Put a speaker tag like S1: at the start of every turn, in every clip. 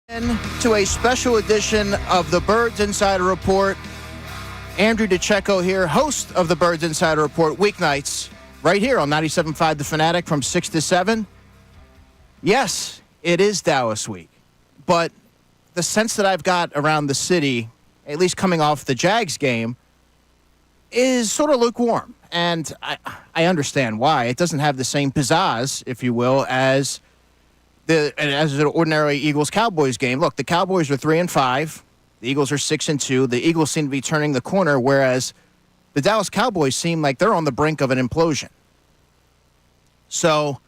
S1: To a special edition of the Birds Insider Report. Andrew DeCecco here, host of the Birds Insider Report weeknights, right here on 97.5 The Fanatic from 6 to 7. Yes, it is Dallas week, but the sense that I've got around the city, at least coming off the Jags game, is sort of lukewarm. And I understand why. It doesn't have the same pizzazz, if you will, as an ordinary Eagles-Cowboys game. Look, the Cowboys are 3-5. The Eagles are 6-2. The Eagles seem to be turning the corner, whereas the Dallas Cowboys seem like they're on the brink of an implosion. So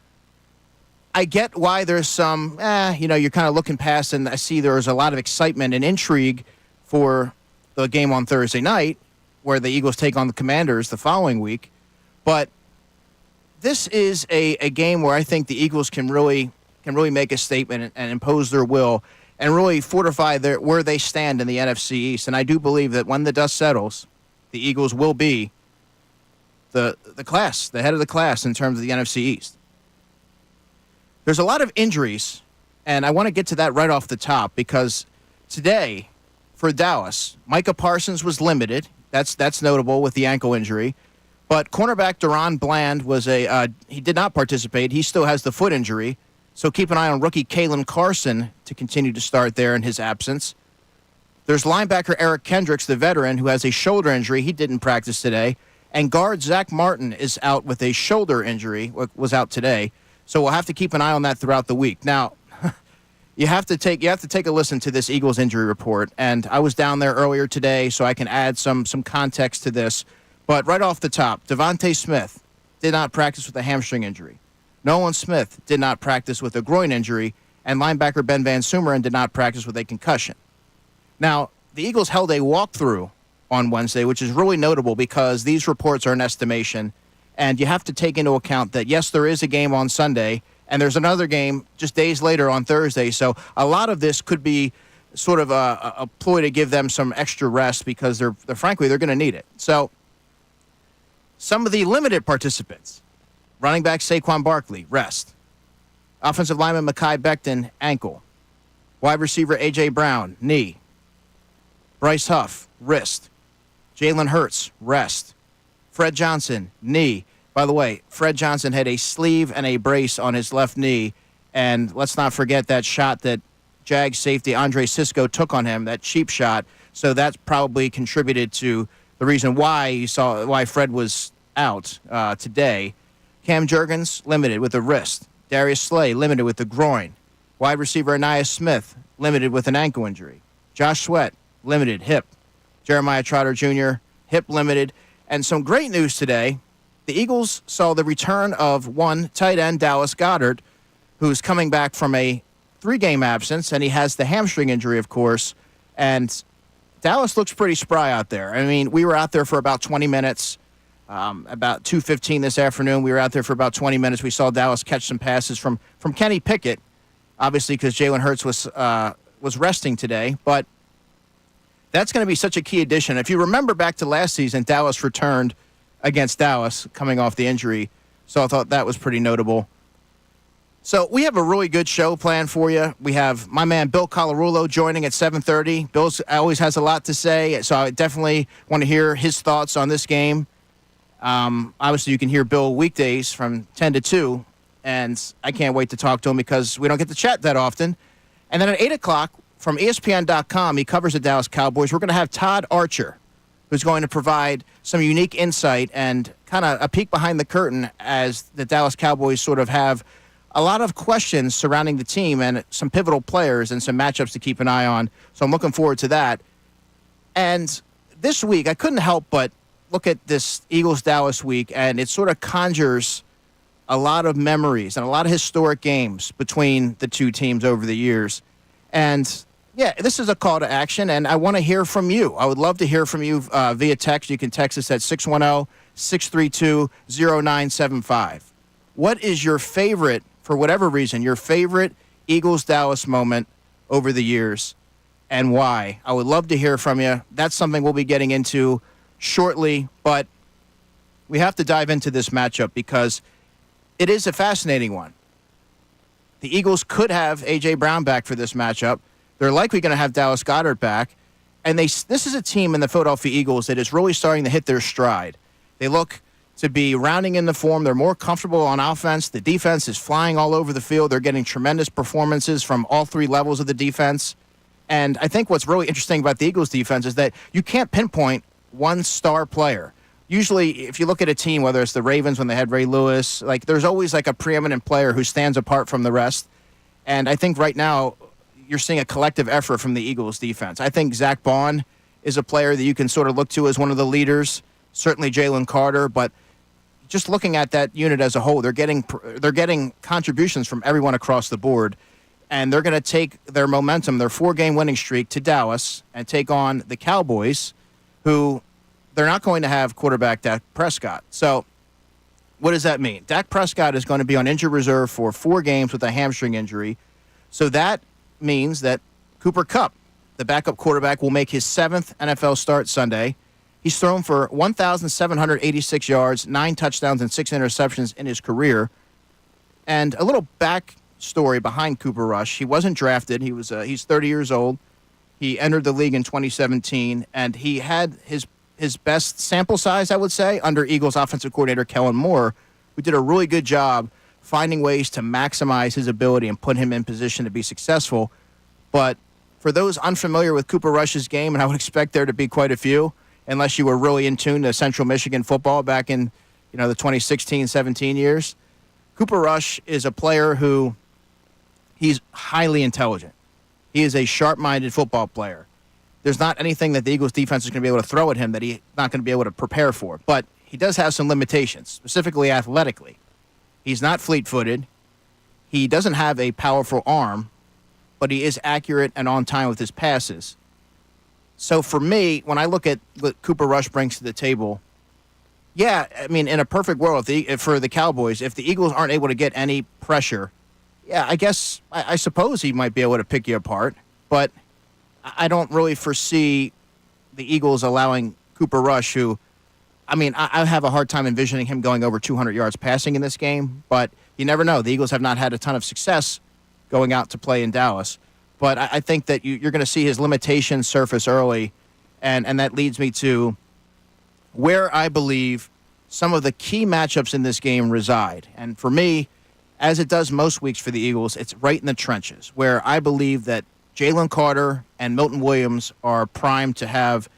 S1: I get why there's some, you're kind of looking past, and I see there's a lot of excitement and intrigue for the game on Thursday night, where the Eagles take on the Commanders the following week. But this is a game where I think the Eagles can really make a statement and impose their will and really fortify where they stand in the NFC East. And I do believe that when the dust settles, the Eagles will be the head of the class in terms of the NFC East. There's a lot of injuries, and I want to get to that right off the top because today for Dallas, Micah Parsons was limited. That's notable with the ankle injury. But cornerback Deron Bland he did not participate. He still has the foot injury. So keep an eye on rookie Kalen Carson to continue to start there in his absence. There's linebacker Eric Kendricks, the veteran, who has a shoulder injury. He didn't practice today. And guard Zach Martin is out with a shoulder injury, was out today. So we'll have to keep an eye on that throughout the week. Now, you have to take a listen to this Eagles injury report. And I was down there earlier today, so I can add some context to this. But right off the top, Devontae Smith did not practice with a hamstring injury. Nolan Smith did not practice with a groin injury, and linebacker Ben Van Sumeren did not practice with a concussion. Now, the Eagles held a walkthrough on Wednesday, which is really notable because these reports are an estimation, and you have to take into account that, yes, there is a game on Sunday, and there's another game just days later on Thursday, so a lot of this could be sort of a ploy to give them some extra rest because frankly, they're going to need it. So some of the limited participants: running back Saquon Barkley, rest. Offensive lineman Mekhi Becton, ankle. Wide receiver A.J. Brown, knee. Bryce Huff, wrist. Jalen Hurts, rest. Fred Johnson, knee. By the way, Fred Johnson had a sleeve and a brace on his left knee, and let's not forget that shot that Jags safety Andre Sisco took on him, that cheap shot. So that's probably contributed to the reason why Fred was out today. Cam Jurgens, limited with a wrist. Darius Slay, limited with the groin. Wide receiver Anais Smith, limited with an ankle injury. Josh Sweat, limited, hip. Jeremiah Trotter Jr., hip limited. And some great news today. The Eagles saw the return of one tight end, Dallas Goedert, who's coming back from a 3-game absence, and he has the hamstring injury, of course. And Dallas looks pretty spry out there. I mean, we were out there for about 20 minutes. About 2:15 this afternoon, we were out there for about 20 minutes. We saw Dallas catch some passes from Kenny Pickett, obviously because Jalen Hurts was resting today. But that's going to be such a key addition. If you remember back to last season, Dallas returned against Dallas coming off the injury, so I thought that was pretty notable. So we have a really good show planned for you. We have my man Bill Colarulo joining at 7:30. Bill always has a lot to say, so I definitely want to hear his thoughts on this game. Obviously, you can hear Bill weekdays from 10 to 2, and I can't wait to talk to him because we don't get to chat that often. And then at 8 o'clock from ESPN.com, he covers the Dallas Cowboys. We're going to have Todd Archer, who's going to provide some unique insight and kind of a peek behind the curtain as the Dallas Cowboys sort of have a lot of questions surrounding the team and some pivotal players and some matchups to keep an eye on. So I'm looking forward to that. And this week, I couldn't help but look at this Eagles-Dallas week, and it sort of conjures a lot of memories and a lot of historic games between the two teams over the years. And, yeah, this is a call to action, and I want to hear from you. I would love to hear from you via text. You can text us at 610-632-0975. What is your favorite, for whatever reason, your favorite Eagles-Dallas moment over the years, and why? I would love to hear from you. That's something we'll be getting into shortly, but we have to dive into this matchup because it is a fascinating one. The Eagles could have A.J. Brown back for this matchup. They're likely going to have Dallas Goedert back. And this is a team in the Philadelphia Eagles that is really starting to hit their stride. They look to be rounding in the form. They're more comfortable on offense. The defense is flying all over the field. They're getting tremendous performances from all three levels of the defense. And I think what's really interesting about the Eagles' defense is that you can't pinpoint one star player. Usually, if you look at a team, whether it's the Ravens when they had Ray Lewis, like there's always like a preeminent player who stands apart from the rest. And I think right now you're seeing a collective effort from the Eagles' defense. I think Zach Bond is a player that you can sort of look to as one of the leaders. Certainly Jalen Carter, but just looking at that unit as a whole, they're getting contributions from everyone across the board. And they're going to take their momentum, their 4-game winning streak, to Dallas and take on the Cowboys, who they're not going to have quarterback Dak Prescott. So what does that mean? Dak Prescott is going to be on injured reserve for 4 games with a hamstring injury. So that means that Cooper Kupp, the backup quarterback, will make his 7th NFL start Sunday. He's thrown for 1,786 yards, 9 touchdowns, and 6 interceptions in his career. And a little backstory behind Cooper Rush. He wasn't drafted. He's 30 years old. He entered the league in 2017, and he had his best sample size, I would say, under Eagles offensive coordinator Kellen Moore, who did a really good job finding ways to maximize his ability and put him in position to be successful. But for those unfamiliar with Cooper Rush's game, and I would expect there to be quite a few, unless you were really in tune to Central Michigan football back in the 2016-17 years, Cooper Rush is a player who he's highly intelligent. He is a sharp-minded football player. There's not anything that the Eagles defense is going to be able to throw at him that he's not going to be able to prepare for. But he does have some limitations, specifically athletically. He's not fleet-footed. He doesn't have a powerful arm, but he is accurate and on time with his passes. So for me, when I look at what Cooper Rush brings to the table, yeah, I mean, in a perfect world, for the Cowboys, if the Eagles aren't able to get any pressure, yeah, I suppose he might be able to pick you apart, but I don't really foresee the Eagles allowing Cooper Rush, who, I mean, I have a hard time envisioning him going over 200 yards passing in this game, but you never know. The Eagles have not had a ton of success going out to play in Dallas, but I think that you're going to see his limitations surface early, and that leads me to where I believe some of the key matchups in this game reside. And for me, as it does most weeks for the Eagles, it's right in the trenches, where I believe that Jalen Carter and Milton Williams are primed to have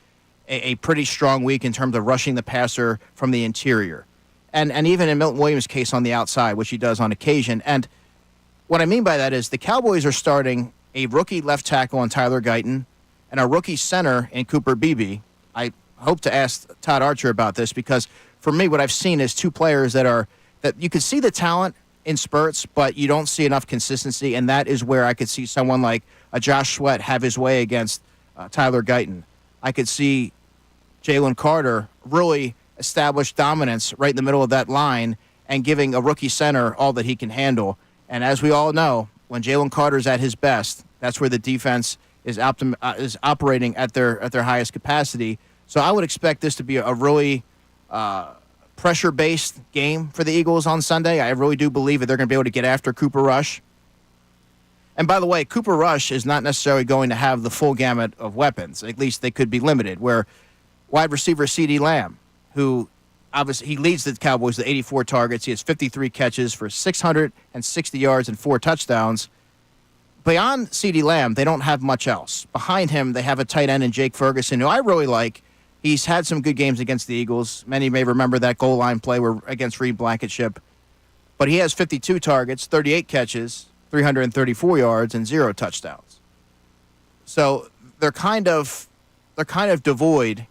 S1: a pretty strong week in terms of rushing the passer from the interior. And even in Milton Williams' case on the outside, which he does on occasion. And what I mean by that is the Cowboys are starting a rookie left tackle in Tyler Guyton and a rookie center in Cooper Beebe. I hope to ask Todd Archer about this because for me what I've seen is 2 players that you can see the talent in spurts, but you don't see enough consistency, and that is where I could see someone like a Josh Sweat have his way against Tyler Guyton. I could see Jalen Carter really establish dominance right in the middle of that line and giving a rookie center all that he can handle. And as we all know, when Jalen Carter's at his best, that's where the defense is operating at their highest capacity. So I would expect this to be a really pressure-based game for the Eagles on Sunday. I really do believe that they're going to be able to get after Cooper Rush. And by the way, Cooper Rush is not necessarily going to have the full gamut of weapons. At least they could be limited, where wide receiver CeeDee Lamb, who obviously he leads the Cowboys with 84 targets. He has 53 catches for 660 yards and 4 touchdowns. Beyond CeeDee Lamb, they don't have much else. Behind him, they have a tight end in Jake Ferguson, who I really like. He's had some good games against the Eagles. Many may remember that goal line play against Reed Blankenship. But he has 52 targets, 38 catches, 334 yards, and 0 touchdowns. So they're kind of devoid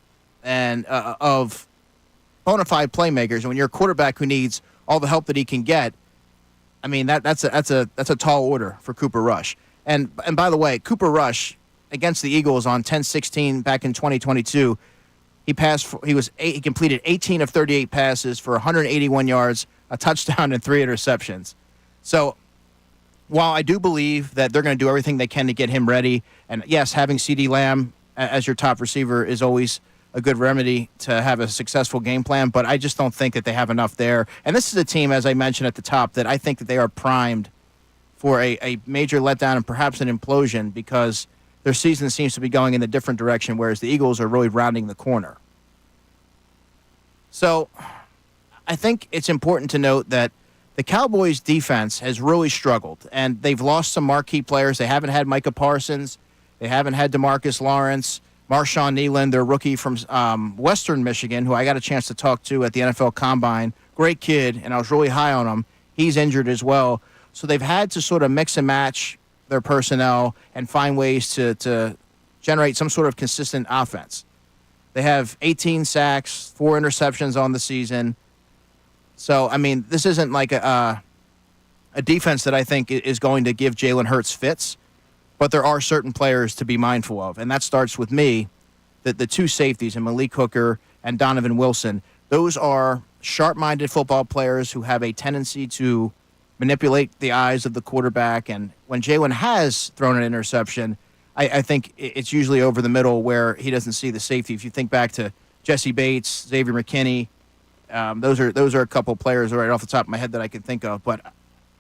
S1: of bona fide playmakers. And when you're a quarterback who needs all the help that he can get, I mean that's a tall order for Cooper Rush. And by the way, Cooper Rush against the Eagles on 10-16 back in 2022, he completed 18 of 38 passes for 181 yards, a touchdown, and 3 interceptions. So while I do believe that they're going to do everything they can to get him ready, and yes, having CeeDee Lamb as your top receiver is always a good remedy to have a successful game plan, but I just don't think that they have enough there. And this is a team, as I mentioned at the top, that I think that they are primed for a major letdown and perhaps an implosion because their season seems to be going in a different direction, whereas the Eagles are really rounding the corner. So I think it's important to note that the Cowboys' defense has really struggled, and they've lost some marquee players. They haven't had Micah Parsons. They haven't had DeMarcus Lawrence. Marshawn Nealon, their rookie from Western Michigan, who I got a chance to talk to at the NFL Combine. Great kid, and I was really high on him. He's injured as well. So they've had to sort of mix and match their personnel and find ways to generate some sort of consistent offense. They have 18 sacks, 4 interceptions on the season. So, I mean, this isn't like a defense that I think is going to give Jalen Hurts fits, but there are certain players to be mindful of, and that starts with me, the two safeties, and Malik Hooker and Donovan Wilson. Those are sharp-minded football players who have a tendency to manipulate the eyes of the quarterback, and when Jalen has thrown an interception, I think it's usually over the middle where he doesn't see the safety. If you think back to Jesse Bates, Xavier McKinney, those are a couple players right off the top of my head that I can think of, but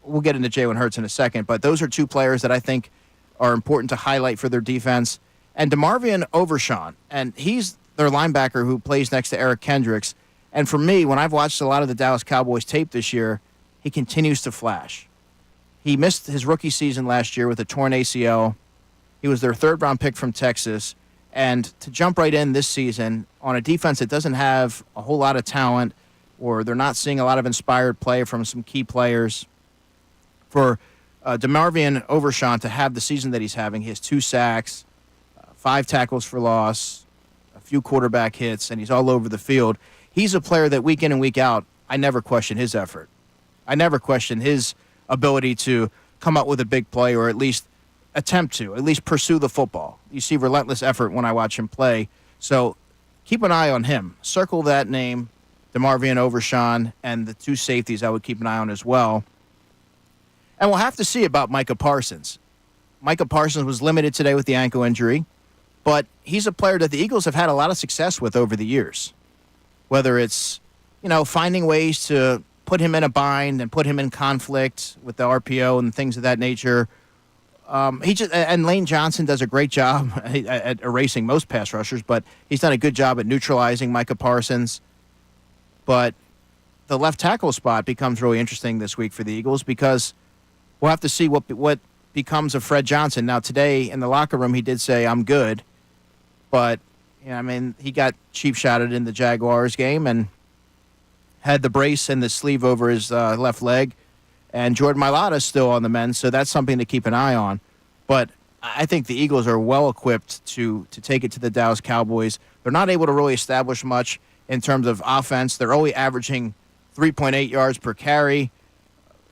S1: we'll get into Jalen Hurts in a second. But those are two players that I think are important to highlight for their defense. And DeMarvion Overshawn, and he's their linebacker who plays next to Eric Kendricks. And for me, when I've watched a lot of the Dallas Cowboys tape this year, he continues to flash. He missed his rookie season last year with a torn ACL. He was their third-round pick from Texas. And to jump right in this season on a defense that doesn't have a whole lot of talent, or they're not seeing a lot of inspired play from some key players, for DeMarvion Overshawn to have the season that he's having, he has 2 sacks, 5 tackles for loss, a few quarterback hits, and he's all over the field. He's a player that week in and week out, I never question his effort. I never question his ability to come up with a big play, or at least attempt to, at least pursue the football. You see relentless effort when I watch him play. So keep an eye on him. Circle that name, DeMarvion Overshawn, and the 2 safeties I would keep an eye on as well. And we'll have to see about Micah Parsons. Micah Parsons was limited today with the ankle injury, but he's a player that the Eagles have had a lot of success with over the years. Whether it's, finding ways to put him in a bind and put him in conflict with the RPO and things of that nature. And Lane Johnson does a great job at erasing most pass rushers, but he's done a good job at neutralizing Micah Parsons. But the left tackle spot becomes really interesting this week for the Eagles, because we'll have to see what becomes of Fred Johnson. Now, today in the locker room, he did say, "I'm good," but he got cheap shotted in the Jaguars game and had the brace and the sleeve over his left leg. And Jordan Mailata's still on the mend, so that's something to keep an eye on. But I think the Eagles are well equipped to take it to the Dallas Cowboys. They're not able to really establish much in terms of offense. They're only averaging 3.8 yards per carry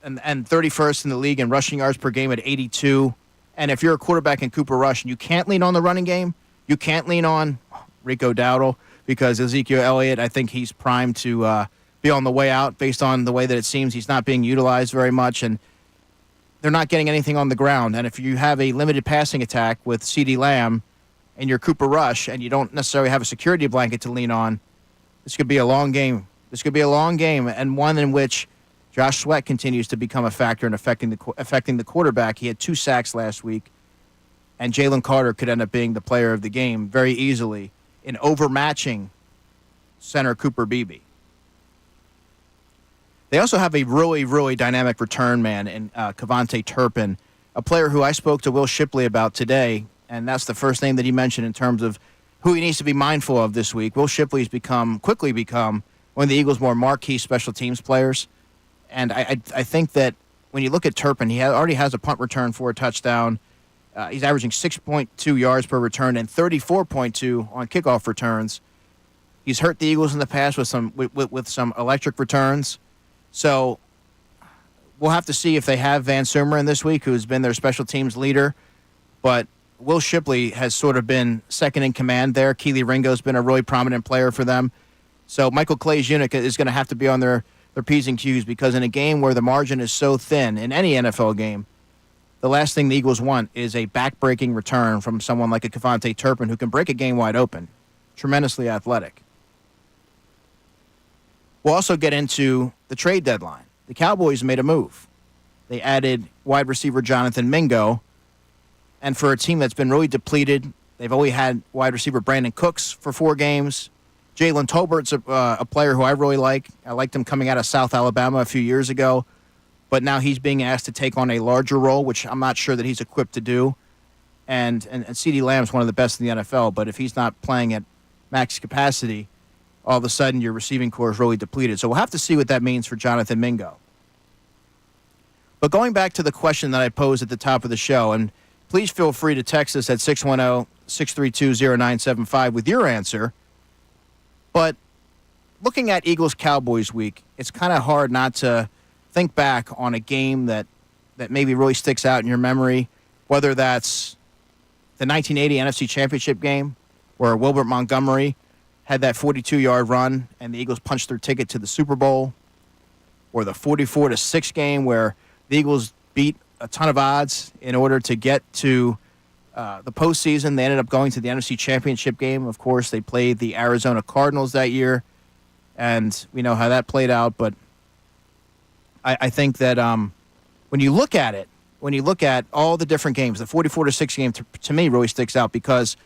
S1: and 31st in the league in rushing yards per game at 82. And if you're a quarterback in Cooper Rush and you can't lean on the running game, you can't lean on Rico Dowdle, because Ezekiel Elliott, I think he's primed to be on the way out based on the way that it seems he's not being utilized very much, and they're not getting anything on the ground. And if you have a limited passing attack with CeeDee Lamb and your Cooper Rush and you don't necessarily have a security blanket to lean on, this could be a long game. This could be a long game, and one in which Josh Sweat continues to become a factor in affecting the quarterback. He had 2 sacks last week, and Jalen Carter could end up being the player of the game very easily in overmatching center Cooper Beebe. They also have a really, really dynamic return man in Kevontae Turpin, a player who I spoke to Will Shipley about today, and that's the first name that he mentioned in terms of who he needs to be mindful of this week. Will Shipley's quickly become one of the Eagles' more marquee special teams players, and I think that when you look at Turpin, he already has a punt return for a touchdown. He's averaging 6.2 yards per return and 34.2 on kickoff returns. He's hurt the Eagles in the past with some electric returns. So we'll have to see if they have Van Sumeren this week, who's been their special teams leader. But Will Shipley has sort of been second in command there. Keely Ringo's been a really prominent player for them. So Michael Clay's unit is going to have to be on their P's and Q's, because in a game where the margin is so thin, in any NFL game, the last thing the Eagles want is a back-breaking return from someone like a Kevontae Turpin who can break a game wide open. Tremendously athletic. We'll also get into the trade deadline. The Cowboys made a move. They added wide receiver Jonathan Mingo, And for a team that's been really depleted, they've only had wide receiver Brandon Cooks for 4 games. Jalen Tolbert's a player who I really like. I liked him coming out of South Alabama a few years ago. But now he's being asked to take on a larger role, which I'm not sure that he's equipped to do. And CeeDee Lamb's one of the best in the NFL. But if he's not playing at max capacity, all of a sudden your receiving core is really depleted. So we'll have to see what that means for Jonathan Mingo. But going back to the question that I posed at the top of the show, and please feel free to text us at 610-632-0975 with your answer. But looking at Eagles-Cowboys week, it's kind of hard not to think back on a game that maybe really sticks out in your memory, whether that's the 1980 NFC Championship game where Wilbert Montgomery had that 42-yard run and the Eagles punched their ticket to the Super Bowl, or the 44-6 game where the Eagles beat a ton of odds in order to get to the postseason. They ended up going to the NFC Championship game. Of course, they played the Arizona Cardinals that year, and we know how that played out. But I think that when you look at it, when you look at all the different games, the 44-6 game to me really sticks out because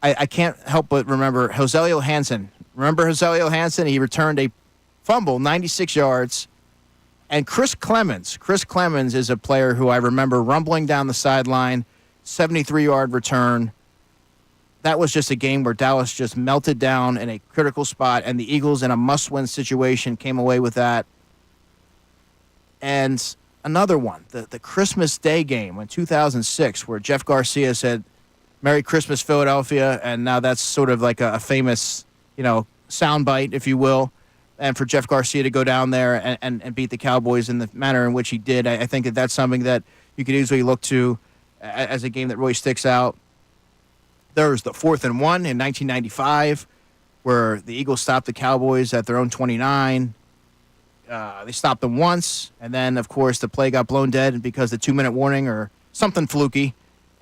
S1: I can't help but remember Joselio Hansen. Remember Joselio Hansen? He returned a fumble, 96 yards. And Chris Clemens is a player who I remember rumbling down the sideline, 73-yard return. That was just a game where Dallas just melted down in a critical spot, and the Eagles, in a must-win situation, came away with that. And another one, the Christmas Day game in 2006, where Jeff Garcia said, "Merry Christmas, Philadelphia," and now that's sort of like a famous, soundbite, if you will. And for Jeff Garcia to go down there and beat the Cowboys in the manner in which he did, I think that that's something that you could easily look to as a game that really sticks out. There was the 4th and 1 in 1995 where the Eagles stopped the Cowboys at their own 29. They stopped them once, and then, of course, the play got blown dead because the 2-minute warning or something fluky,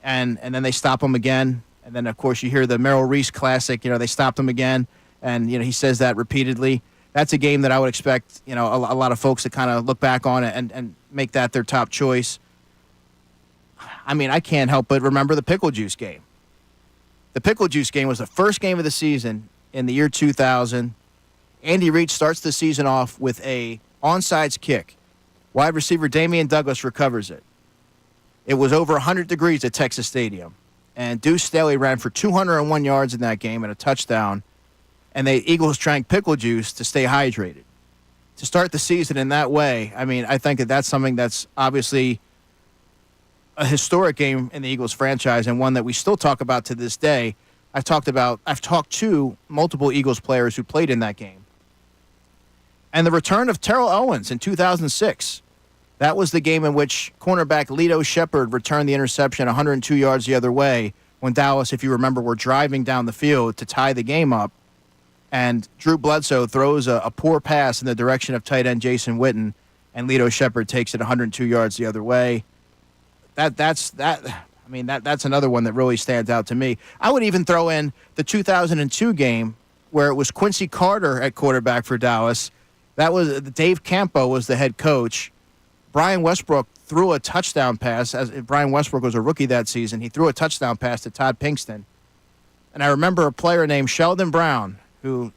S1: and then they stop them again. And then, of course, you hear the Merrill Reese classic, they stopped them again, and, he says that repeatedly. That's a game that I would expect, a lot of folks to kind of look back on and make that their top choice. I mean, I can't help but remember the Pickle Juice game. The Pickle Juice game was the first game of the season in the year 2000. Andy Reid starts the season off with a onside kick. Wide receiver Damian Douglas recovers it. It was over 100 degrees at Texas Stadium. And Deuce Staley ran for 201 yards in that game and a touchdown. And the Eagles drank pickle juice to stay hydrated. To start the season in that way, I mean, I think that that's something that's obviously a historic game in the Eagles franchise and one that we still talk about to this day. I've talked to multiple Eagles players who played in that game. And the return of Terrell Owens in 2006. That was the game in which cornerback Lito Shepherd returned the interception 102 yards the other way when Dallas, if you remember, were driving down the field to tie the game up. And Drew Bledsoe throws a poor pass in the direction of tight end Jason Witten, and Lito Shepherd takes it 102 yards the other way. That's another one that really stands out to me. I would even throw in the 2002 game where it was Quincy Carter at quarterback for Dallas. That was Dave Campo was the head coach. Brian Westbrook threw a touchdown pass. As Brian Westbrook was a rookie that season, he threw a touchdown pass to Todd Pinkston. And I remember a player named Sheldon Brown who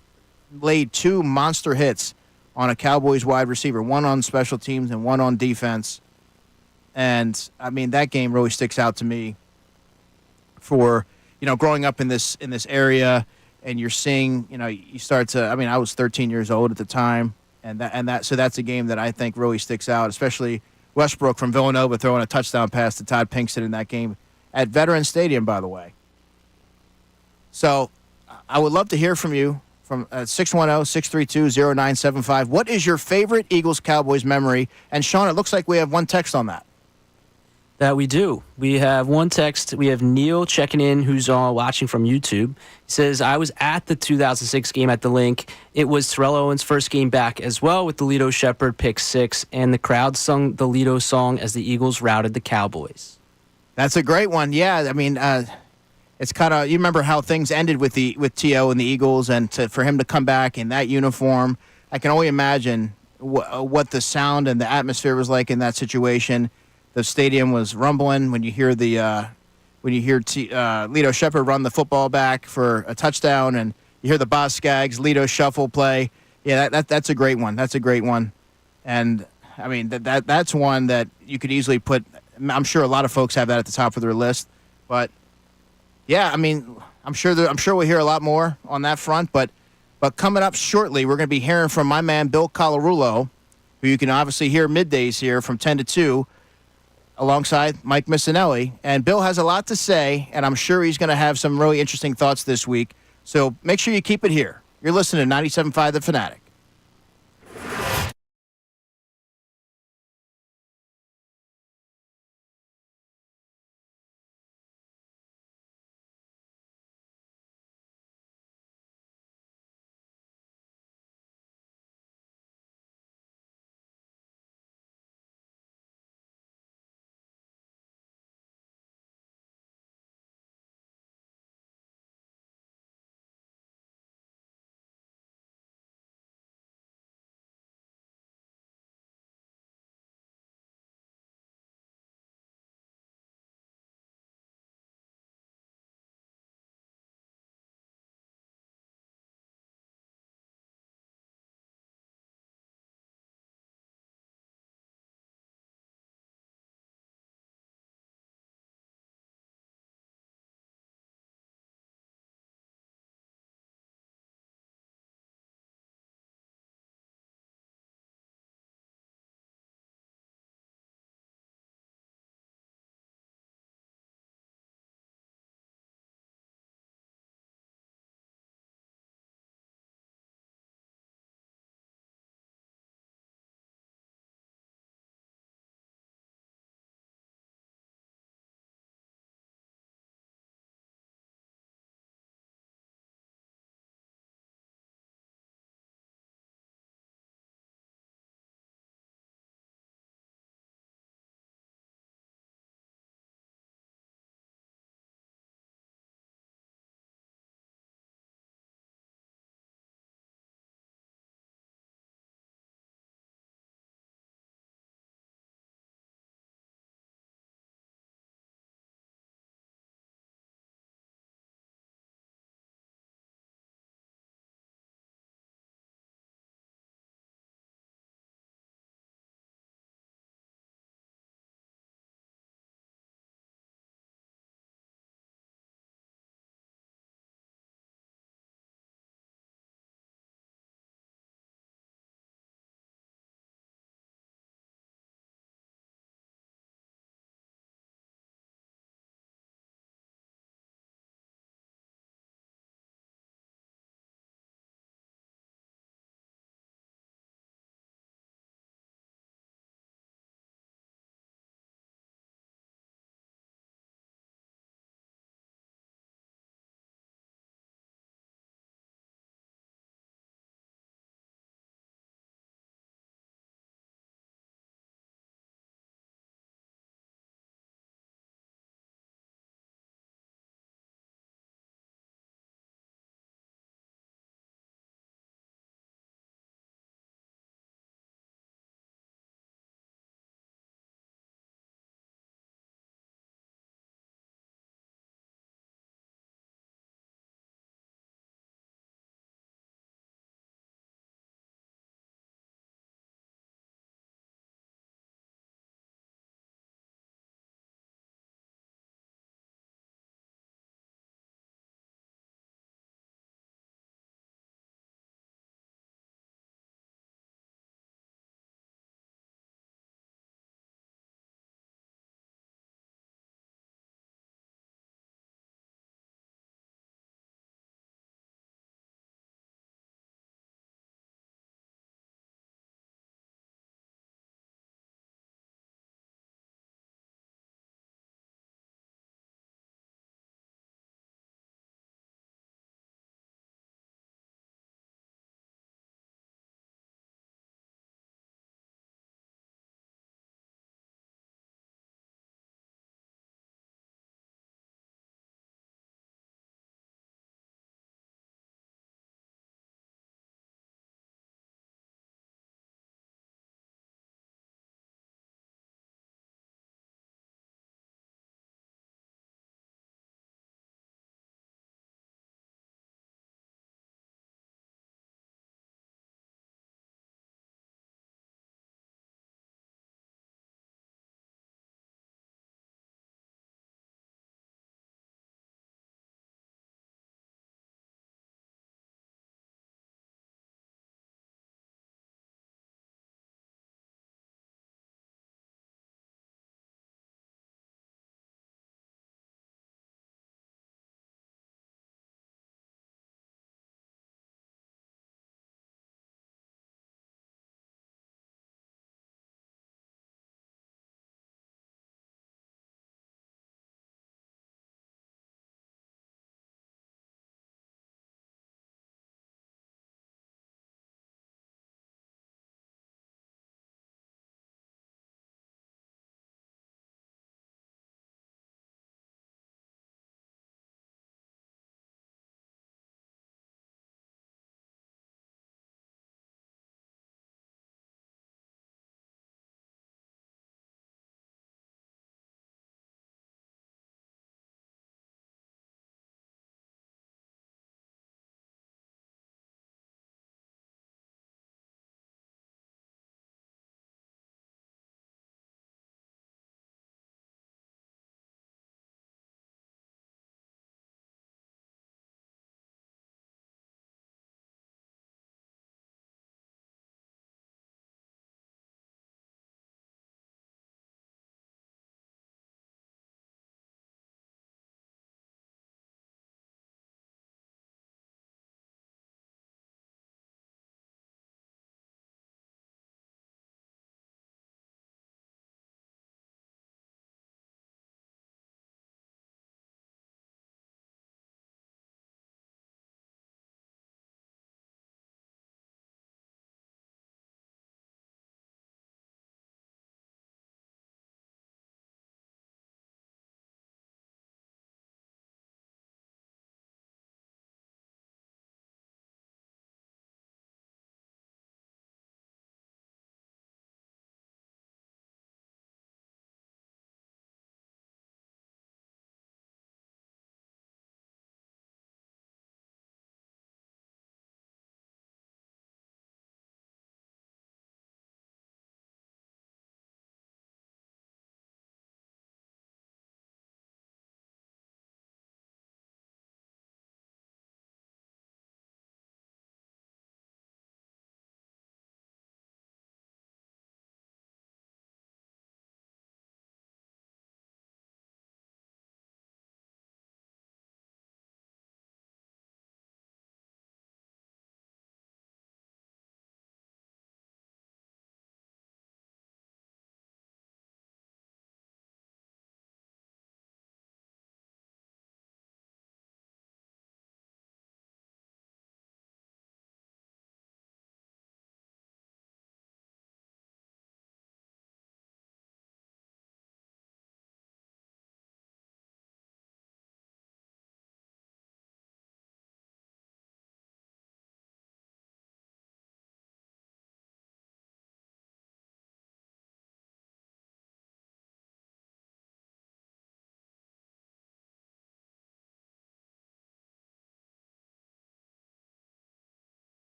S1: laid 2 monster hits on a Cowboys wide receiver, one on special teams and one on defense. And, I mean, that game really sticks out to me for, growing up in this area, and you're seeing, you start to, I was 13 years old at the time, so that's a game that I think really sticks out, especially Westbrook from Villanova throwing a touchdown pass to Todd Pinkston in that game at Veterans Stadium, by the way. So I would love to hear from you from 610-632-0975. What is your favorite Eagles-Cowboys memory? And, Sean, it looks like we have one text on that.
S2: That we do. We have one text. We have Neil checking in, who's watching from YouTube. He says, I was at the 2006 game at the Link. It was Terrell Owens' first game back as well with the Lito Shepherd pick 6, and the crowd sung the Lito song as the Eagles routed the Cowboys. That's a great one. Yeah, it's kind of, you remember how things ended with T.O. and the Eagles, and for him to come back in that uniform, I can only imagine what the sound and the atmosphere was like in that situation. The stadium was rumbling when you hear the
S1: when you hear Lito Shepard run the football back for a touchdown, and you hear the Boz Skaggs Lito Shuffle play. Yeah, that's a great one. That's a great one, and I mean that's one that you could easily put. I'm sure a lot of folks have that at the top of their list, but yeah, I mean I'm sure we'll hear a lot more on that front. But coming up shortly, we're going to be hearing from my man Bill Colarulo, who you can obviously hear middays here from 10 to 2. Alongside Mike Missanelli. And Bill has a lot to say, and I'm sure he's going to have some really interesting thoughts this week. So make sure you keep it here. You're listening to 97.5 The Fanatic.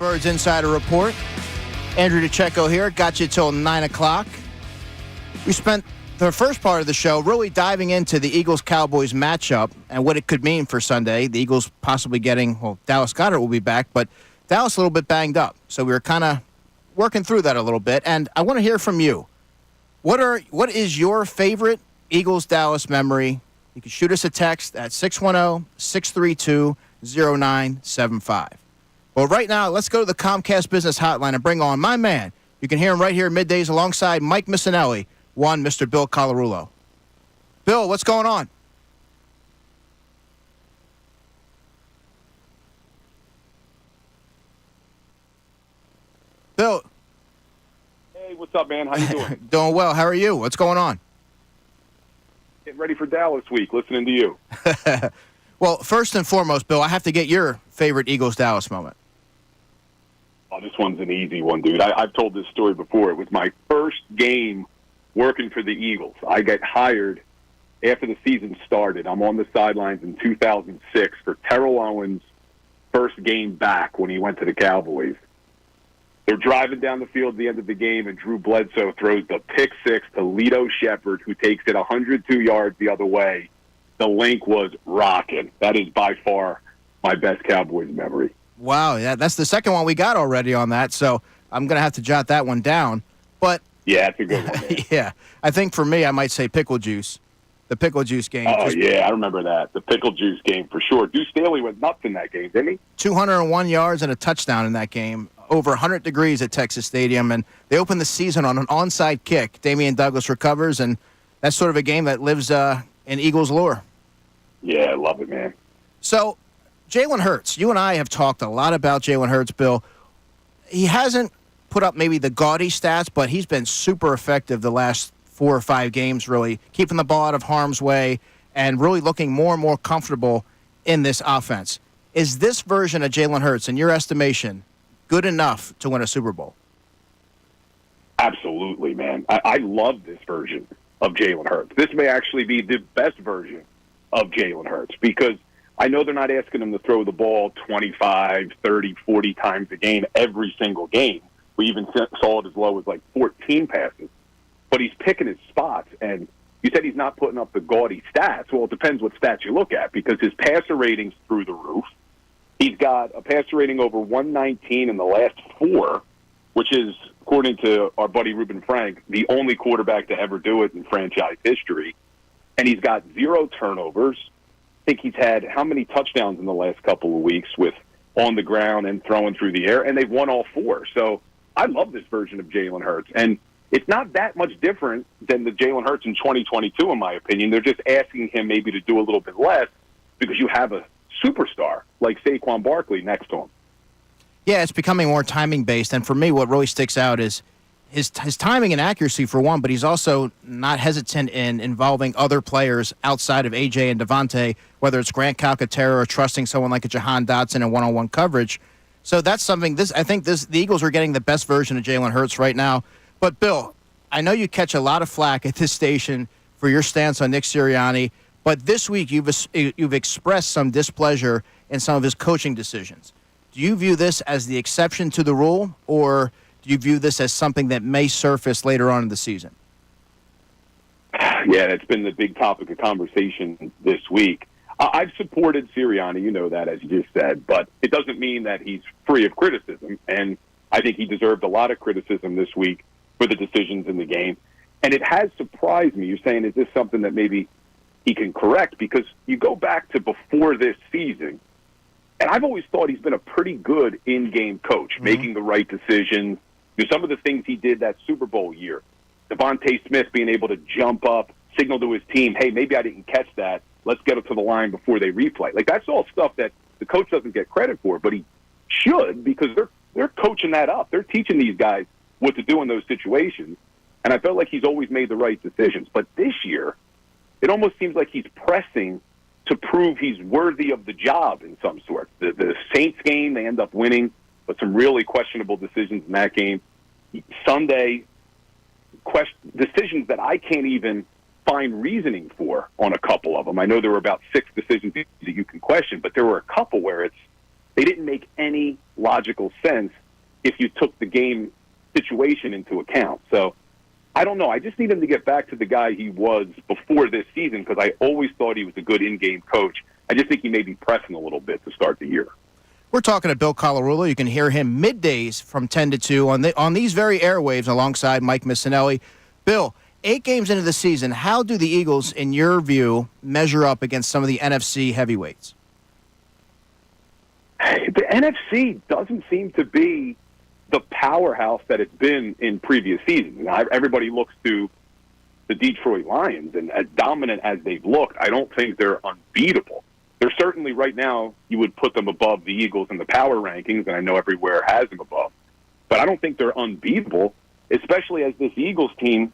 S1: Birds Insider Report. Andrew DeCecco here. Got you till 9 o'clock. We spent the first part of the show really diving into the Eagles-Cowboys matchup and what it could mean for Sunday. The Eagles possibly getting, Dallas Goedert will be back, but Dallas a little bit banged up. So we were kind of working through that a little bit. And I want to hear from you. What is your favorite Eagles-Dallas memory? You can shoot us a text at 610-632-0975. Well, right now, let's go to the Comcast Business Hotline and bring on my man. You can hear him right here at middays alongside Mike Missanelli, Mr. Bill Colarulo. Bill, what's going on? Bill.
S3: Hey, what's up, man? How you doing?
S1: Doing well. How are you? What's going on?
S3: Getting ready for Dallas week, listening to you.
S1: Well, first and foremost, Bill, I have to get your favorite Eagles-Dallas moment.
S3: Oh, this one's an easy one, dude. I've told this story before. It was my first game working for the Eagles. I got hired after the season started. I'm on the sidelines in 2006 for Terrell Owens' first game back when he went to the Cowboys. They're driving down the field at the end of the game, and Drew Bledsoe throws the pick six to Lito Shepherd, who takes it 102 yards the other way. The link was rocking. That is by far my best Cowboys memory.
S1: Wow, that's the second one we got already on that, so I'm going to have to jot that one down. But
S3: yeah, that's a good one. Man.
S1: Yeah, I think for me, I might say pickle juice. The pickle juice game.
S3: Oh, yeah, I remember that. The pickle juice game for sure. Deuce Staley went nuts in that game, didn't he?
S1: 201 yards and a touchdown in that game. Over 100 degrees at Texas Stadium, and they opened the season on an onside kick. Damian Douglas recovers, and that's sort of a game that lives in Eagles lore.
S3: Yeah, I love it, man.
S1: So, Jalen Hurts, you and I have talked a lot about Jalen Hurts, Bill. He hasn't put up maybe the gaudy stats, but he's been super effective the last 4 or 5 games, really, keeping the ball out of harm's way and really looking more and more comfortable in this offense. Is this version of Jalen Hurts, in your estimation, good enough to win a Super Bowl?
S3: Absolutely, man. I love this version of Jalen Hurts. This may actually be the best version of Jalen Hurts because I know they're not asking him to throw the ball 25, 30, 40 times a game every single game. We even saw it as low as like 14 passes. But he's picking his spots, and you said he's not putting up the gaudy stats. Well, it depends what stats you look at because his passer rating's through the roof. He's got a passer rating over 119 in the last 4, which is, according to our buddy Reuben Frank, the only quarterback to ever do it in franchise history. And he's got 0 turnovers. I think he's had how many touchdowns in the last couple of weeks with on the ground and throwing through the air, and they've won all 4. So I love this version of Jalen Hurts. And it's not that much different than the Jalen Hurts in 2022, in my opinion. They're just asking him maybe to do a little bit less because you have a superstar like Saquon Barkley next to him.
S1: Yeah, it's becoming more timing-based, and for me, what really sticks out is his timing and accuracy, for one, but he's also not hesitant in involving other players outside of A.J. and Devontae, whether it's Grant Calcaterra or trusting someone like a Jahan Dotson in one-on-one coverage. So that's something, the Eagles are getting the best version of Jalen Hurts right now. But, Bill, I know you catch a lot of flack at this station for your stance on Nick Sirianni, but this week you've expressed some displeasure in some of his coaching decisions. Do you view this as the exception to the rule, or do you view this as something that may surface later on in the season?
S3: Yeah, that's been the big topic of conversation this week. I've supported Sirianni, you know that, as you just said, but it doesn't mean that he's free of criticism, and I think he deserved a lot of criticism this week for the decisions in the game. And it has surprised me. You're saying, is this something that maybe he can correct? Because you go back to before this season, and I've always thought he's been a pretty good in-game coach, making the right decisions. Some of the things he did that Super Bowl year, Devontae Smith being able to jump up, signal to his team, hey, maybe I didn't catch that. Let's get it to the line before they replay. Like, that's all stuff that the coach doesn't get credit for, but he should because they're coaching that up. They're teaching these guys what to do in those situations. And I felt like he's always made the right decisions. But this year, it almost seems like he's pressing to prove he's worthy of the job in some sort. The Saints game, they end up winning, but some really questionable decisions in that game. Sunday, decisions that I can't even find reasoning for on a couple of them. I know there were about 6 decisions that you can question, but there were a couple where it's, they didn't make any logical sense if you took the game situation into account. So I don't know. I just need him to get back to the guy he was before this season, because I always thought he was a good in-game coach. I just think he may be pressing a little bit to start the year.
S1: We're talking to Bill Colarulo. You can hear him middays from 10 to 2 on these very airwaves alongside Mike Missanelli. Bill, 8 games into the season, how do the Eagles, in your view, measure up against some of the NFC heavyweights?
S3: The NFC doesn't seem to be the powerhouse that it's been in previous seasons. Everybody looks to the Detroit Lions, and as dominant as they've looked, I don't think they're unbeatable. They're certainly, right now, you would put them above the Eagles in the power rankings, and I know everywhere has them above. But I don't think they're unbeatable, especially as this Eagles team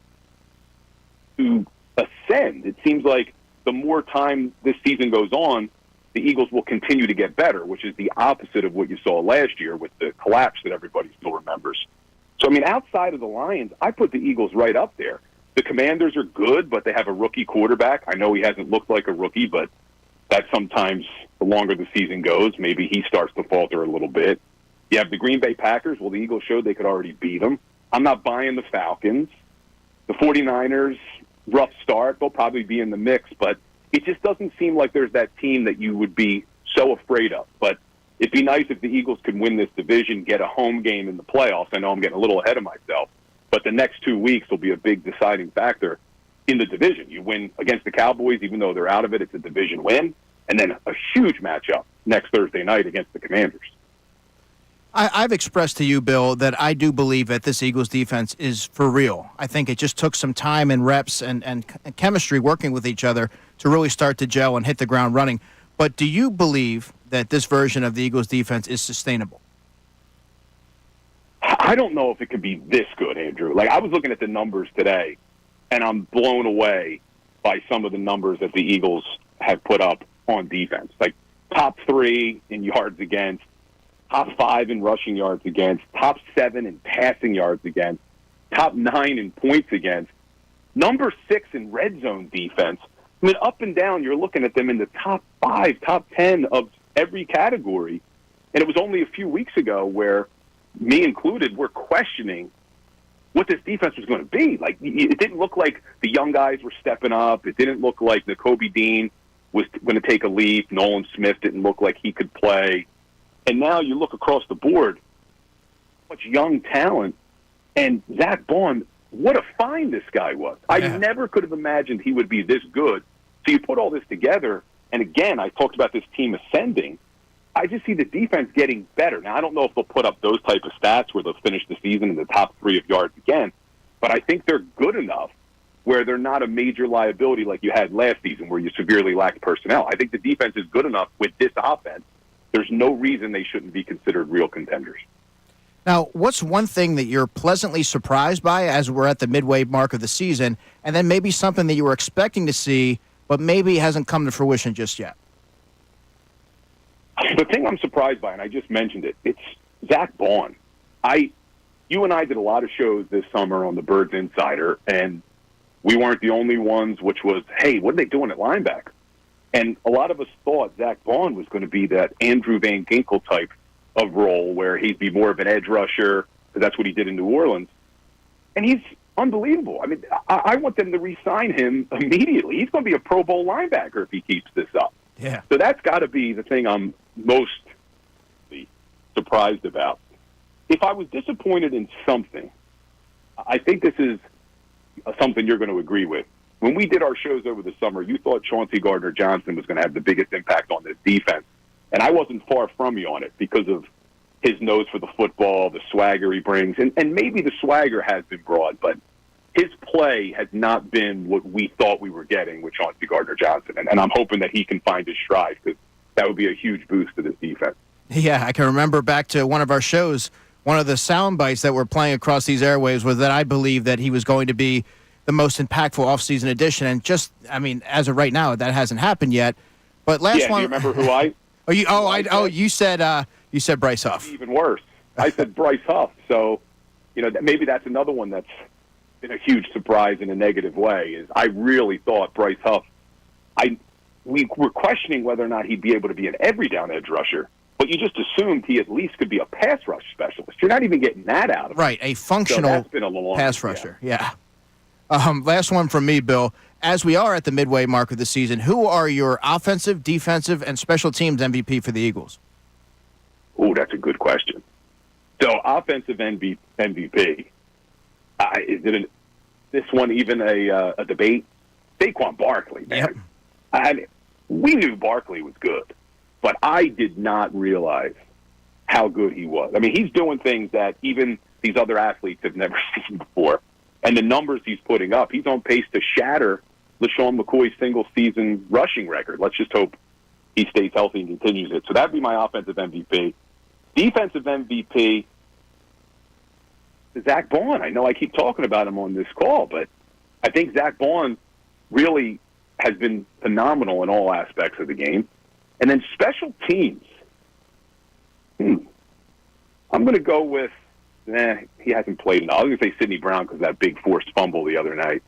S3: to ascend. It seems like the more time this season goes on, the Eagles will continue to get better, which is the opposite of what you saw last year with the collapse that everybody still remembers. So, I mean, outside of the Lions, I put the Eagles right up there. The Commanders are good, but they have a rookie quarterback. I know he hasn't looked like a rookie, but that sometimes, the longer the season goes, maybe he starts to falter a little bit. You have the Green Bay Packers. Well, the Eagles showed they could already beat them. I'm not buying the Falcons. The 49ers, rough start. They'll probably be in the mix, but it just doesn't seem like there's that team that you would be so afraid of. But it'd be nice if the Eagles could win this division, get a home game in the playoffs. I know I'm getting a little ahead of myself, but the next 2 weeks will be a big deciding factor in the division. You win against the Cowboys, even though they're out of it, it's a division win, and then a huge matchup next Thursday night against the Commanders.
S1: I've expressed to you, Bill, that I do believe that this Eagles defense is for real. I think it just took some time and reps and chemistry working with each other to really start to gel and hit the ground running. But do you believe that this version of the Eagles defense is sustainable?
S3: I don't know if it could be this good, Andrew. Like, I was looking at the numbers today, and I'm blown away by some of the numbers that the Eagles have put up on defense. Like, top 3 in yards against, top 5 in rushing yards against, top 7 in passing yards against, top 9 in points against, number 6 in red zone defense. I mean, up and down, you're looking at them in the top 5, top 10 of every category. And it was only a few weeks ago where, me included, were questioning what this defense was going to be. Like, it didn't look like the young guys were stepping up. It didn't look like Nakobe Dean was going to take a leap. Nolan Smith didn't look like he could play. And now you look across the board, much young talent, and Zach Bond, what a find this guy was. Yeah. I never could have imagined he would be this good. So you put all this together, and again, I talked about this team ascending. I just see the defense getting better. Now, I don't know if they'll put up those type of stats where they'll finish the season in the top 3 of yards again, but I think they're good enough where they're not a major liability like you had last season where you severely lacked personnel. I think the defense is good enough with this offense. There's no reason they shouldn't be considered real contenders.
S1: Now, what's one thing that you're pleasantly surprised by as we're at the midway mark of the season, and then maybe something that you were expecting to see but maybe hasn't come to fruition just yet?
S3: The thing I'm surprised by, and I just mentioned it, it's Zach Bond. You and I did a lot of shows this summer on the Birds Insider, and we weren't the only ones, which was, hey, what are they doing at linebacker? And a lot of us thought Zach Bond was going to be that Andrew Van Ginkel type of role where he'd be more of an edge rusher, because that's what he did in New Orleans. And he's unbelievable. I mean, I want them to re-sign him immediately. He's going to be a Pro Bowl linebacker if he keeps this up.
S1: Yeah.
S3: So that's got to be the thing I'm most surprised about. If I was disappointed in something, I think this is something you're going to agree with. When we did our shows over the summer, you thought Chauncey Gardner-Johnson was going to have the biggest impact on this defense. And I wasn't far from you on it because of his nose for the football, the swagger he brings. And maybe the swagger has been broad, but his play has not been what we thought we were getting with Chauncey Gardner-Johnson. And I'm hoping that he can find his stride because that would be a huge boost to this defense.
S1: Yeah, I can remember back to one of our shows, one of the sound bites that were playing across these airwaves was that I believe that he was going to be the most impactful offseason addition. And just, I mean, as of right now, that hasn't happened yet. But last one.
S3: Do you remember who I?
S1: You said Bryce Huff.
S3: Even worse. I said Bryce Huff. So, maybe that's another one that's been a huge surprise in a negative way. Is I really thought Bryce Huff. We were questioning whether or not he'd be able to be an every down edge rusher. but you just assumed he at least could be a pass rush specialist. You're not even getting that out of him.
S1: Right, a
S3: So
S1: functional
S3: that's been a long
S1: pass rusher. Yeah. Last one from me, Bill. As we are at the midway mark of the season, who are your offensive, defensive, and special teams MVP for the Eagles?
S3: Oh, that's a good question. So, offensive MVP, this one even a debate? Saquon Barkley, man.
S1: Yep.
S3: We knew Barkley was good, but I did not realize how good he was. I mean, he's doing things that even these other athletes have never seen before. And the numbers he's putting up, he's on pace to shatter LaShawn McCoy's single-season rushing record. Let's just hope he stays healthy and continues it. So that'd be my offensive MVP. Defensive MVP, Zach Bond. I know I keep talking about him on this call, but I think Zach Bond really has been phenomenal in all aspects of the game. And then special teams. I'm going to go with, he hasn't played enough. I was going to say Sidney Brown because of that big forced fumble the other night.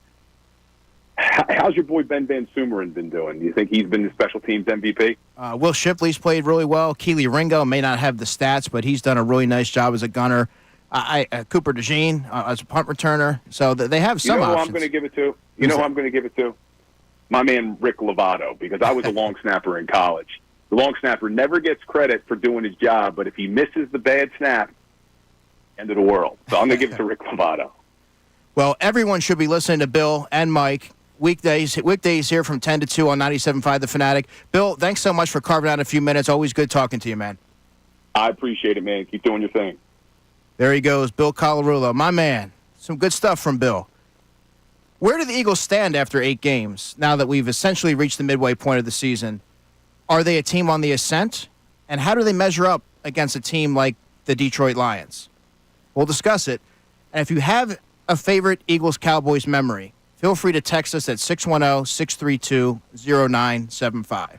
S3: How's your boy Ben Van Sumeren been doing? Do you think he's been the special teams MVP?
S1: Will Shipley's played really well. Keely Ringo may not have the stats, but he's done a really nice job as a gunner. Cooper DeJean as a punt returner. So they have some options.
S3: You know who I'm going to give it to? You know who I'm going to give it to? My man Rick Lovato, because I was a long snapper in college. The long snapper never gets credit for doing his job, but if he misses the bad snap, end of the world. So I'm going to give it to Rick Lovato.
S1: Well, everyone should be listening to Bill and Mike. Weekdays here from 10 to 2 on 97.5 The Fanatic. Bill, thanks so much for carving out a few minutes. Always good talking to you, man.
S3: I appreciate it, man. Keep doing your thing.
S1: There he goes, Bill Colarulo. My man. Some good stuff from Bill. Where do the Eagles stand after 8 games, now that we've essentially reached the midway point of the season? Are they a team on the ascent? And how do they measure up against a team like the Detroit Lions? We'll discuss it. And if you have a favorite Eagles-Cowboys memory, feel free to text us at 610-632-0975.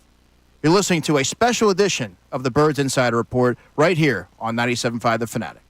S1: You're listening to a special edition of the Birds Insider Report right here on 97.5 The Fanatic.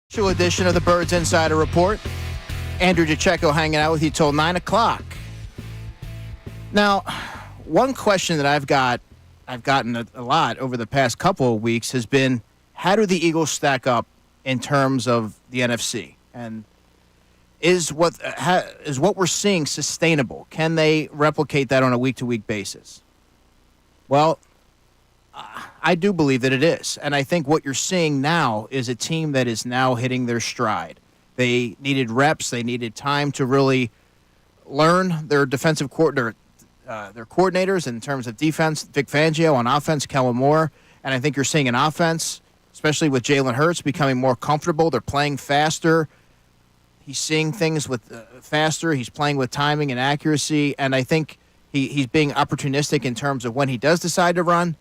S1: Special edition of the Birds Insider Report. Andrew DiCecco hanging out with you till 9 o'clock. Now, one question that I've gotten a lot over the past couple of weeks has been, how do the Eagles stack up in terms of the NFC? And is what we're seeing sustainable? Can they replicate that on a week-to-week basis? Well, I do believe that it is. And I think what you're seeing now is a team that is now hitting their stride. They needed reps. They needed time to really learn their defensive their coordinators in terms of defense. Vic Fangio on offense, Kellen Moore. And I think you're seeing an offense, especially with Jalen Hurts, becoming more comfortable. They're playing faster. He's seeing things with faster. He's playing with timing and accuracy. And I think he's being opportunistic in terms of when he does decide to run.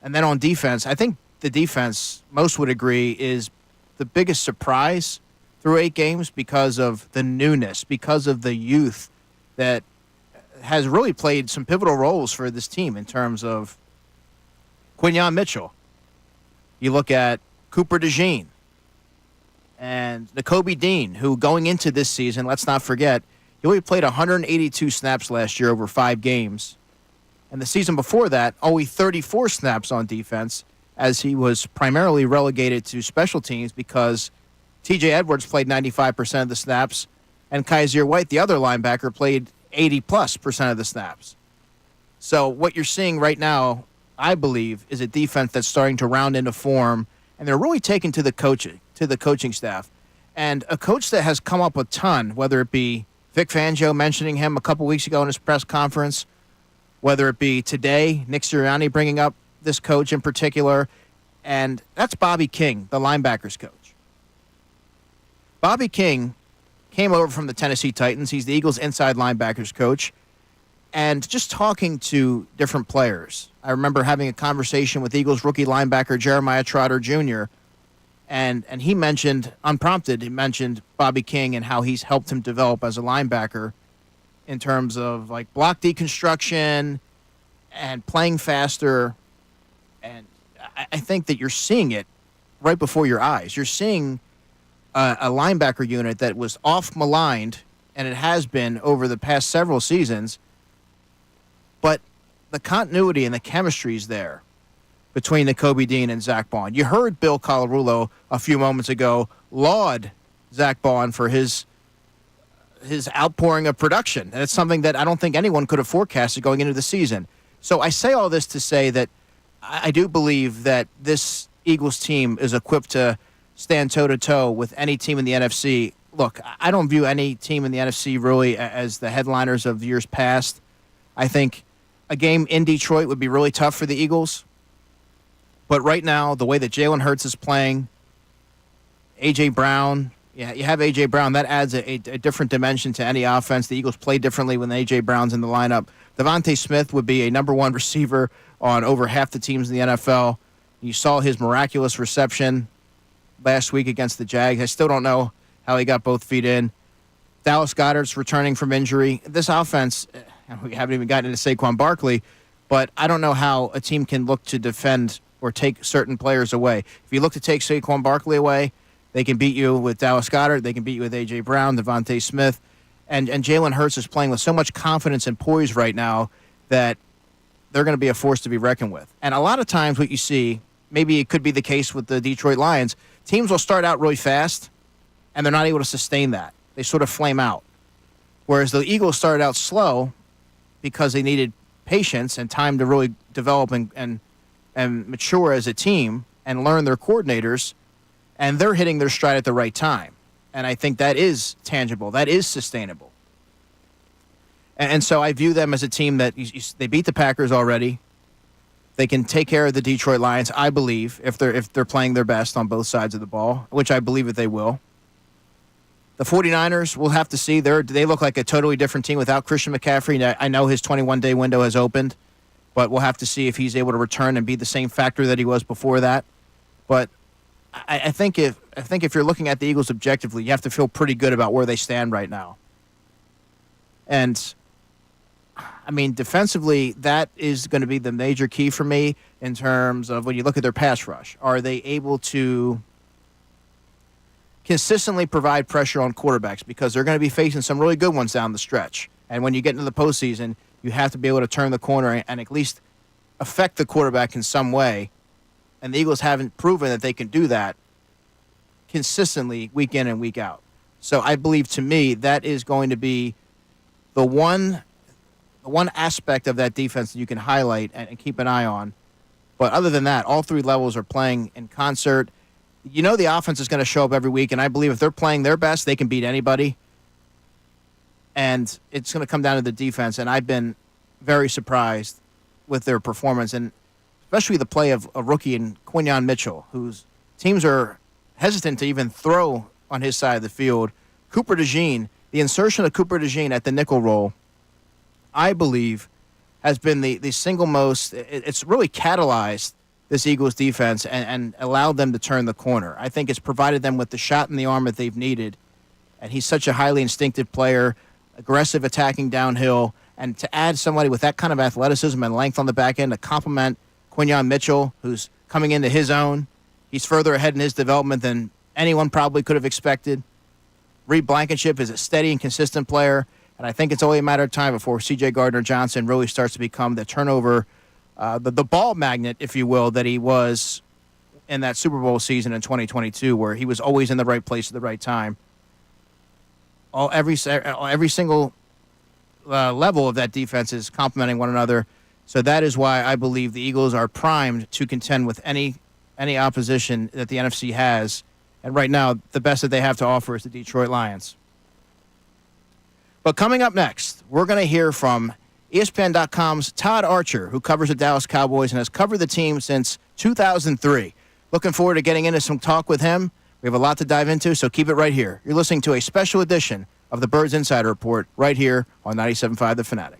S1: And then on defense, I think the defense, most would agree, is the biggest surprise through 8 games because of the newness, because of the youth that has really played some pivotal roles for this team in terms of Quinyon Mitchell. You look at Cooper DeJean and Nakobe Dean, who going into this season, let's not forget, he only played 182 snaps last year over 5 games. And the season before that, only 34 snaps on defense, as he was primarily relegated to special teams because T.J. Edwards played 95% of the snaps, and Kaiser White, the other linebacker, played 80+% of the snaps. So what you're seeing right now, I believe, is a defense that's starting to round into form, and they're really taking to the coaching staff. And a coach that has come up a ton, whether it be Vic Fangio mentioning him a couple weeks ago in his press conference, whether it be today, Nick Sirianni bringing up this coach in particular, and that's Bobby King, the linebackers coach. Bobby King came over from the Tennessee Titans. He's the Eagles' inside linebackers coach. And just talking to different players, I remember having a conversation with Eagles rookie linebacker Jeremiah Trotter Jr., and he mentioned, unprompted, he mentioned Bobby King and how he's helped him develop as a linebacker in terms of like block deconstruction and playing faster. And I think that you're seeing it right before your eyes. You're seeing a linebacker unit that was off-maligned, and it has been over the past several seasons, but the continuity and the chemistry is there between Nakobe Dean and Zach Bond. You heard Bill Colarulo a few moments ago laud Zach Bond for his outpouring of production. And it's something that I don't think anyone could have forecasted going into the season. So I say all this to say that I do believe that this Eagles team is equipped to stand toe-to-toe with any team in the NFC. Look, I don't view any team in the NFC really as the headliners of years past. I think a game in Detroit would be really tough for the Eagles. But right now, the way that Jalen Hurts is playing, A.J. Brown, yeah, you have A.J. Brown. That adds a different dimension to any offense. The Eagles play differently when A.J. Brown's in the lineup. Devontae Smith would be a number 1 receiver on over half the teams in the NFL. You saw his miraculous reception last week against the Jags. I still don't know how he got both feet in. Dallas Goedert's returning from injury. This offense, we haven't even gotten into Saquon Barkley, but I don't know how a team can look to defend or take certain players away. If you look to take Saquon Barkley away, they can beat you with Dallas Goedert. They can beat you with A.J. Brown, Devontae Smith. And Jalen Hurts is playing with so much confidence and poise right now that they're going to be a force to be reckoned with. And a lot of times what you see, maybe it could be the case with the Detroit Lions, teams will start out really fast, and they're not able to sustain that. They sort of flame out. Whereas the Eagles started out slow because they needed patience and time to really develop and mature as a team and learn their coordinators, and they're hitting their stride at the right time. And I think that is tangible. That is sustainable. And so I view them as a team that they beat the Packers already. They can take care of the Detroit Lions, I believe, if they're playing their best on both sides of the ball, which I believe that they will. The 49ers, we'll have to see. They look like a totally different team without Christian McCaffrey. I know his 21-day window has opened, but we'll have to see if he's able to return and be the same factor that he was before that. But I think if you're looking at the Eagles objectively, you have to feel pretty good about where they stand right now. And I mean, defensively, that is going to be the major key for me in terms of when you look at their pass rush. Are they able to consistently provide pressure on quarterbacks because they're going to be facing some really good ones down the stretch. And when you get into the postseason, you have to be able to turn the corner and at least affect the quarterback in some way. And the Eagles haven't proven that they can do that consistently week in and week out. So I believe, to me, that is going to be the one aspect of that defense that you can highlight and keep an eye on. But other than that, all three levels are playing in concert. You know the offense is going to show up every week, and I believe if they're playing their best, they can beat anybody. And it's going to come down to the defense, and I've been very surprised with their performance, and especially the play of a rookie in Quinyon Mitchell, whose teams are hesitant to even throw on his side of the field. Cooper DeJean, the insertion of Cooper DeJean at the nickel role, I believe, has been the single most. It's really catalyzed this Eagles defense and allowed them to turn the corner. I think it's provided them with the shot in the arm that they've needed. And he's such a highly instinctive player, aggressive attacking downhill. And to add somebody with that kind of athleticism and length on the back end to complement Quinyon Mitchell, who's coming into his own. He's further ahead in his development than anyone probably could have expected. Reed Blankenship is a steady and consistent player. And I think it's only a matter of time before C.J. Gardner-Johnson really starts to become the turnover, the ball magnet, if you will, that he was in that Super Bowl season in 2022, where he was always in the right place at the right time. Every single level of that defense is complementing one another. So that is why I believe the Eagles are primed to contend with any opposition that the NFC has. And right now, the best that they have to offer is the Detroit Lions. But coming up next, we're going to hear from ESPN.com's Todd Archer, who covers the Dallas Cowboys and has covered the team since 2003. Looking forward to getting into some talk with him. We have a lot to dive into, so keep it right here. You're listening to a special edition of the Birds Insider Report right here on 97.5 The Fanatic.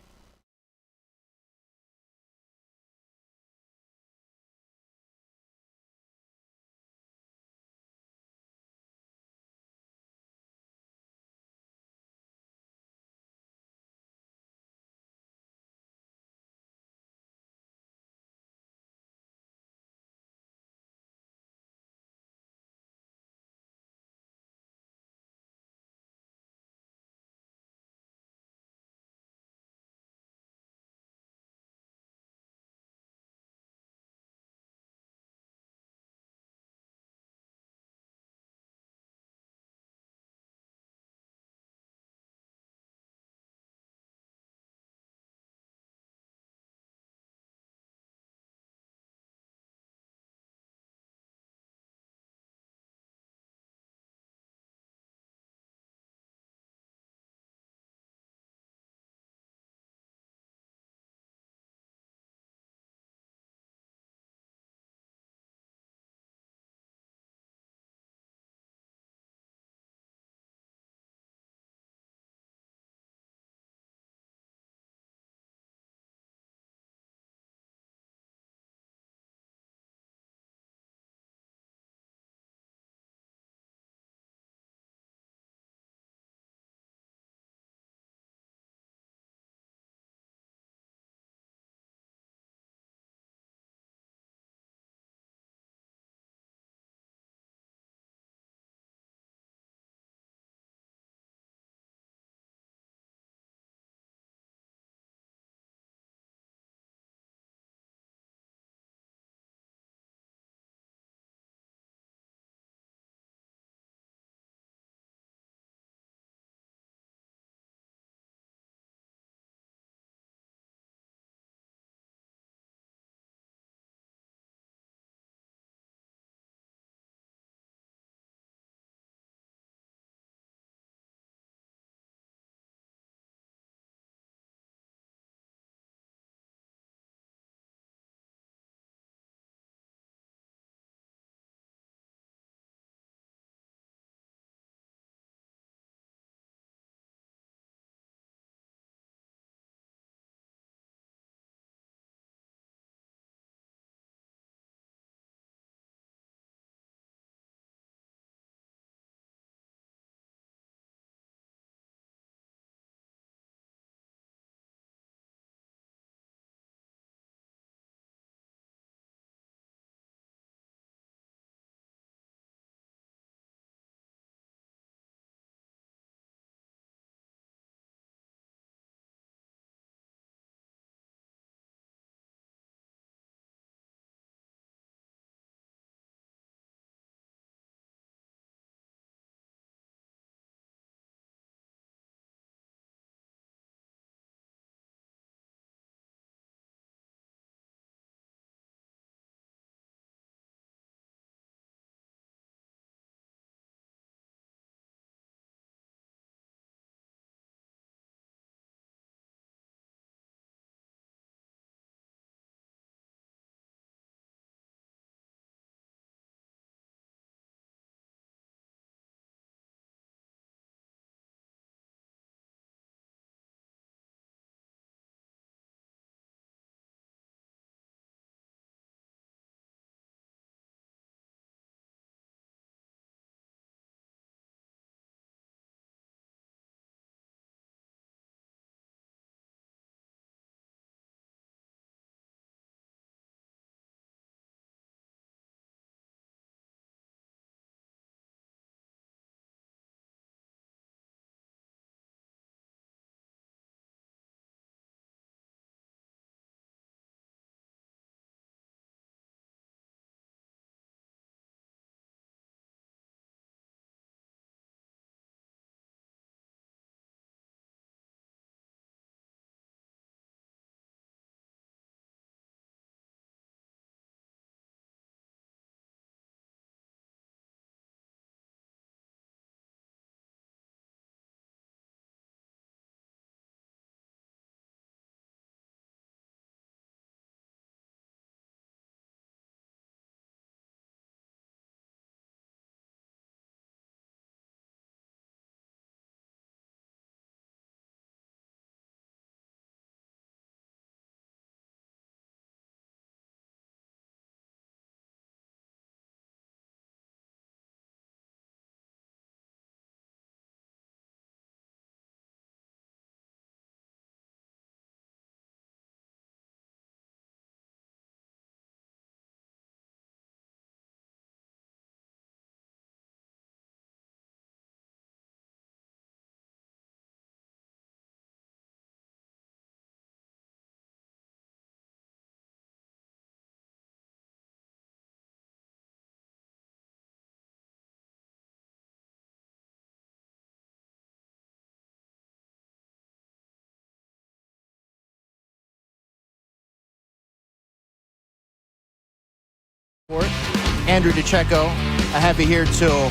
S1: Andrew DiCecco, I have you here till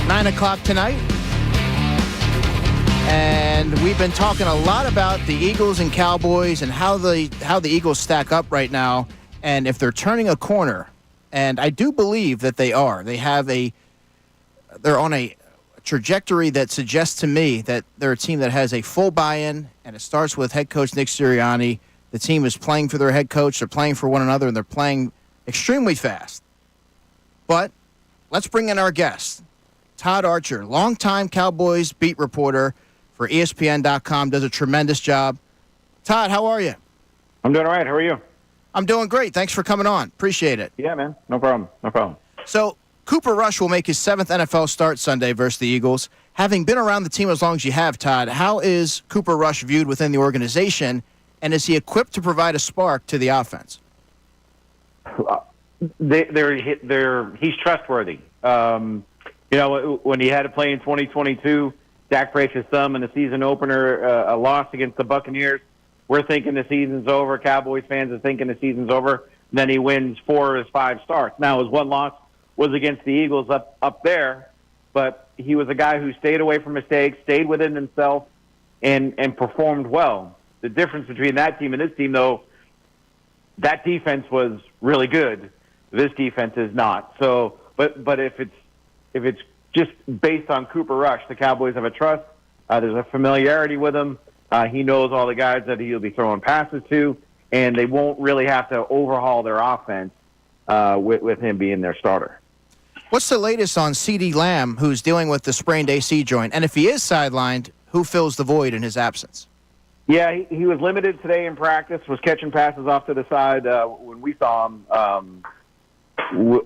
S1: 9 o'clock tonight. And we've been talking a lot about the Eagles and Cowboys and how the Eagles stack up right now and if they're turning a corner. And I do believe that they are. They're on a trajectory that suggests to me that they're a team that has a full buy-in, and it starts with head coach Nick Sirianni. The team is playing for their head coach. They're playing for one another, and they're playing extremely fast. But let's bring in our guest, Todd Archer, longtime Cowboys beat reporter for ESPN.com, does a tremendous job. Todd, how are you?
S4: I'm doing all right. How are you?
S1: I'm doing great. Thanks for coming on. Appreciate it.
S4: Yeah, man. No problem.
S1: So Cooper Rush will make his 7th NFL start Sunday versus the Eagles. Having been around the team as long as you have, Todd, how is Cooper Rush viewed within the organization, and is he equipped to provide a spark to the offense?
S4: He's trustworthy. When he had to play in 2022, Dak breaks his thumb in the season opener, a loss against the Buccaneers. We're thinking the season's over. Cowboys fans are thinking the season's over. Then he wins 4 of his 5 starts. Now, his one loss was against the Eagles up there, but he was a guy who stayed away from mistakes, stayed within himself, and performed well. The difference between that team and this team, though, that defense was really good. This defense is not. So, but if it's just based on Cooper Rush, the Cowboys have a trust. There's a familiarity with him. He knows all the guys that he'll be throwing passes to, and they won't really have to overhaul their offense with him being their starter.
S1: What's the latest on CeeDee Lamb, who's dealing with the sprained AC joint? And if he is sidelined, who fills the void in his absence?
S4: Yeah, he was limited today in practice, was catching passes off to the side when we saw him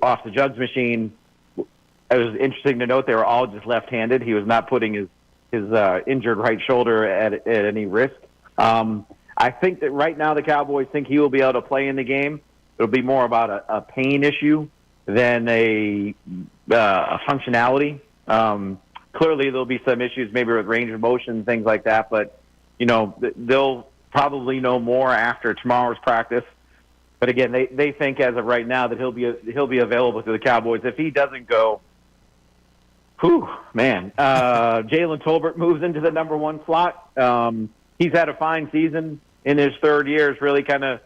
S4: off the jugs machine. It was interesting to note they were all just left-handed. He was not putting his injured right shoulder at any risk. I think that right now the Cowboys think he will be able to play in the game. It'll be more about a pain issue than a functionality. Clearly, there'll be some issues maybe with range of motion, things like that, but they'll probably know more after tomorrow's practice. But again, they think as of right now that he'll be available to the Cowboys. If he doesn't go, Jalen Tolbert moves into the number 1 slot. He's had a fine season in his 3rd year. He's really kind of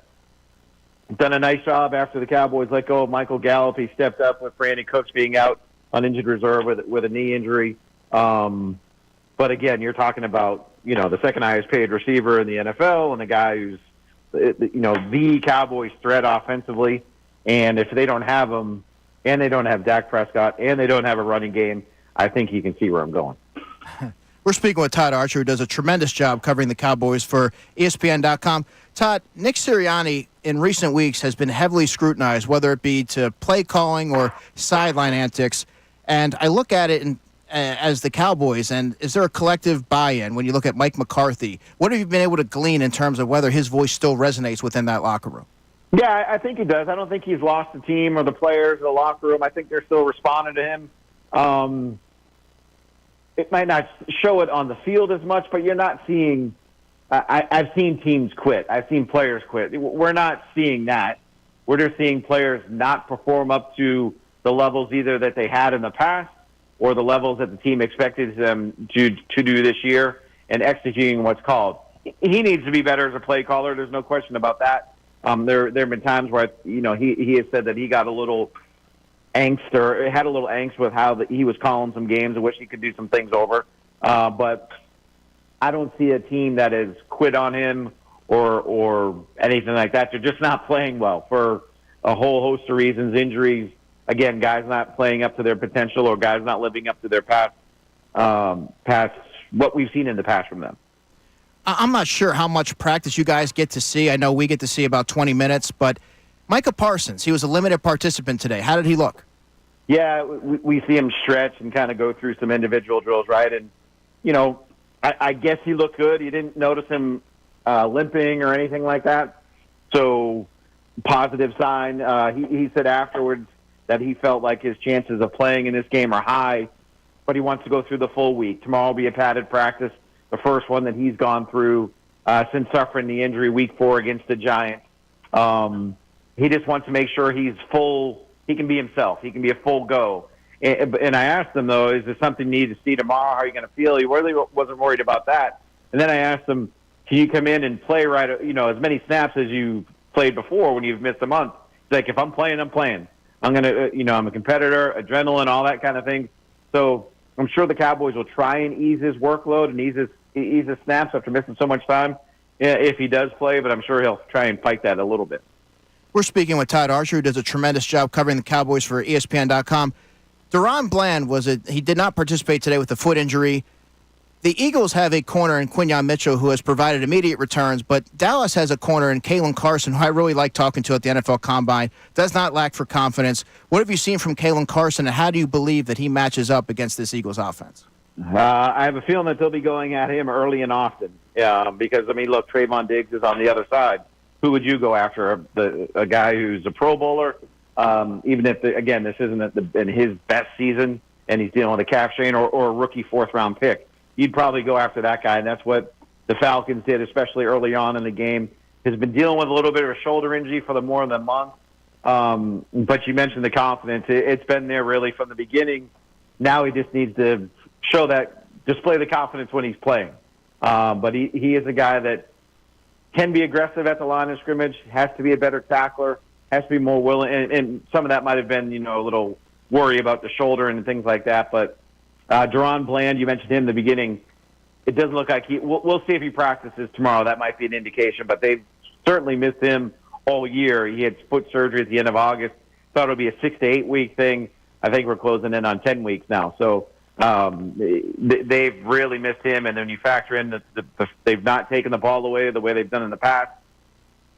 S4: done a nice job after the Cowboys let go of Michael Gallup. He stepped up with Brandon Cooks being out on injured reserve with a knee injury. But again, you're talking about the second highest paid receiver in the NFL and the guy who's the Cowboys' threat offensively. And if they don't have him, and they don't have Dak Prescott, and they don't have a running game, I think you can see where I'm going.
S1: We're speaking with Todd Archer, who does a tremendous job covering the Cowboys for ESPN.com. Todd, Nick Sirianni in recent weeks has been heavily scrutinized, whether it be to play calling or sideline antics. And I look at it as the Cowboys, and is there a collective buy-in when you look at Mike McCarthy? What have you been able to glean in terms of whether his voice still resonates within that locker room?
S4: Yeah, I think he does. I don't think he's lost the team or the players or the locker room. I think they're still responding to him. It might not show it on the field as much, but you're not seeing I've seen teams quit. I've seen players quit. We're not seeing that. We're just seeing players not perform up to the levels either that they had in the past or the levels that the team expected them to do this year and executing what's called. He needs to be better as a play caller. There's no question about that. There have been times where he has said that he got a little angst or had a little angst with how he was calling some games and wish he could do some things over. But I don't see a team that has quit on him or anything like that. They're just not playing well for a whole host of reasons, injuries. Again, guys not playing up to their potential or guys not living up to their past what we've seen in the past from them.
S1: I'm not sure how much practice you guys get to see. I know we get to see about 20 minutes, but Micah Parsons, he was a limited participant today. How did he look?
S4: Yeah, we see him stretch and kind of go through some individual drills, right? And, I guess he looked good. You didn't notice him limping or anything like that. So, positive sign. He said afterwards that he felt like his chances of playing in this game are high, but he wants to go through the full week. Tomorrow will be a padded practice, the first one that he's gone through since suffering the injury week 4 against the Giants. He just wants to make sure he's full he can be himself. He can be a full go. And I asked him, though, is there something you need to see tomorrow? How are you going to feel? He really wasn't worried about that. And then I asked him, can you come in and play as many snaps as you played before when you've missed a month? He's like, if I'm playing, I'm playing. I'm going to, I'm a competitor, adrenaline, all that kind of thing. So I'm sure the Cowboys will try and ease his workload and ease his snaps after missing so much time if he does play, but I'm sure he'll try and fight that a little bit.
S1: We're speaking with Todd Archer, who does a tremendous job covering the Cowboys for ESPN.com. Deron Bland he did not participate today with a foot injury. The Eagles have a corner in Quinyon Mitchell who has provided immediate returns, but Dallas has a corner in Kalen Carson, who I really like talking to at the NFL Combine, does not lack for confidence. What have you seen from Kalen Carson, and how do you believe that he matches up against this Eagles offense?
S4: I have a feeling that they'll be going at him early and often because, look, Trayvon Diggs is on the other side. Who would you go after? A guy who's a Pro Bowler, even if, this isn't in his best season and he's dealing with a calf strain, or a rookie fourth-round pick. You'd probably go after that guy, and that's what the Falcons did, especially early on in the game. Has been dealing with a little bit of a shoulder injury for more than a month. But you mentioned the confidence. It's been there really from the beginning. Now he just needs to display the confidence when he's playing. But he is a guy that can be aggressive at the line of scrimmage, has to be a better tackler, has to be more willing. And some of that might have been, a little worry about the shoulder and things like that. But Deron Bland, you mentioned him in the beginning. It doesn't look like we'll see if he practices tomorrow. That might be an indication. But they've certainly missed him all year. He had foot surgery at the end of August. Thought it would be a 6 to 8 week thing. I think we're closing in on 10 weeks now. So they've really missed him. And then you factor in they've not taken the ball away the way they've done in the past.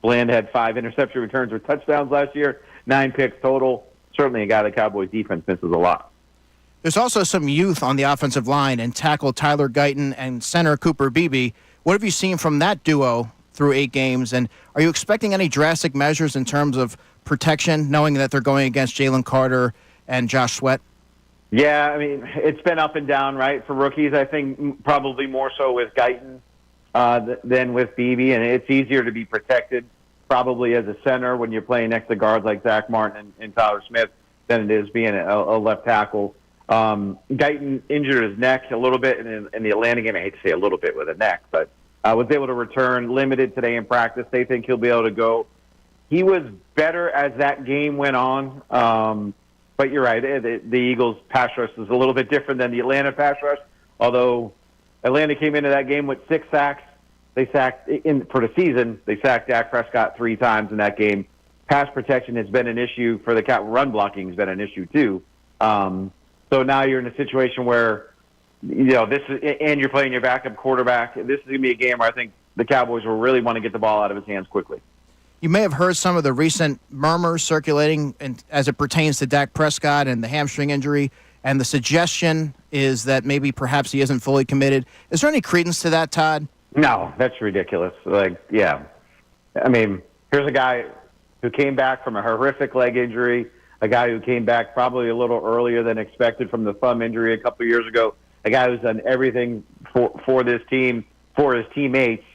S4: Bland had 5 interception returns or touchdowns last year, 9 picks total. Certainly a guy the Cowboys defense misses a lot.
S1: There's also some youth on the offensive line and tackle Tyler Guyton and center Cooper Beebe. What have you seen from that duo through 8 games? And are you expecting any drastic measures in terms of protection, knowing that they're going against Jalen Carter and Josh Sweat?
S4: Yeah, it's been up and down, right, for rookies. I think probably more so with Guyton than with Beebe, and it's easier to be protected probably as a center when you're playing next to guards like Zach Martin and Tyler Smith than it is being a left tackle. Guyton injured his neck a little bit in the Atlanta game. I hate to say a little bit with a neck, but was able to return limited today in practice. They think he'll be able to go. He was better as that game went on. But you're right. The Eagles' pass rush is a little bit different than the Atlanta pass rush. Although Atlanta came into that game with 6 sacks, they sacked for the season. They sacked Dak Prescott 3 times in that game. Pass protection has been an issue for the Cat. Run blocking has been an issue too. So now you're in a situation where this is, and you're playing your backup quarterback. This is going to be a game where I think the Cowboys will really want to get the ball out of his hands quickly.
S1: You may have heard some of the recent murmurs circulating as it pertains to Dak Prescott and the hamstring injury, and the suggestion is that maybe perhaps he isn't fully committed. Is there any credence to that, Todd?
S4: No, that's ridiculous. Here's a guy who came back from a horrific leg injury, a guy who came back probably a little earlier than expected from the thumb injury a couple of years ago, a guy who's done everything for this team, for his teammates.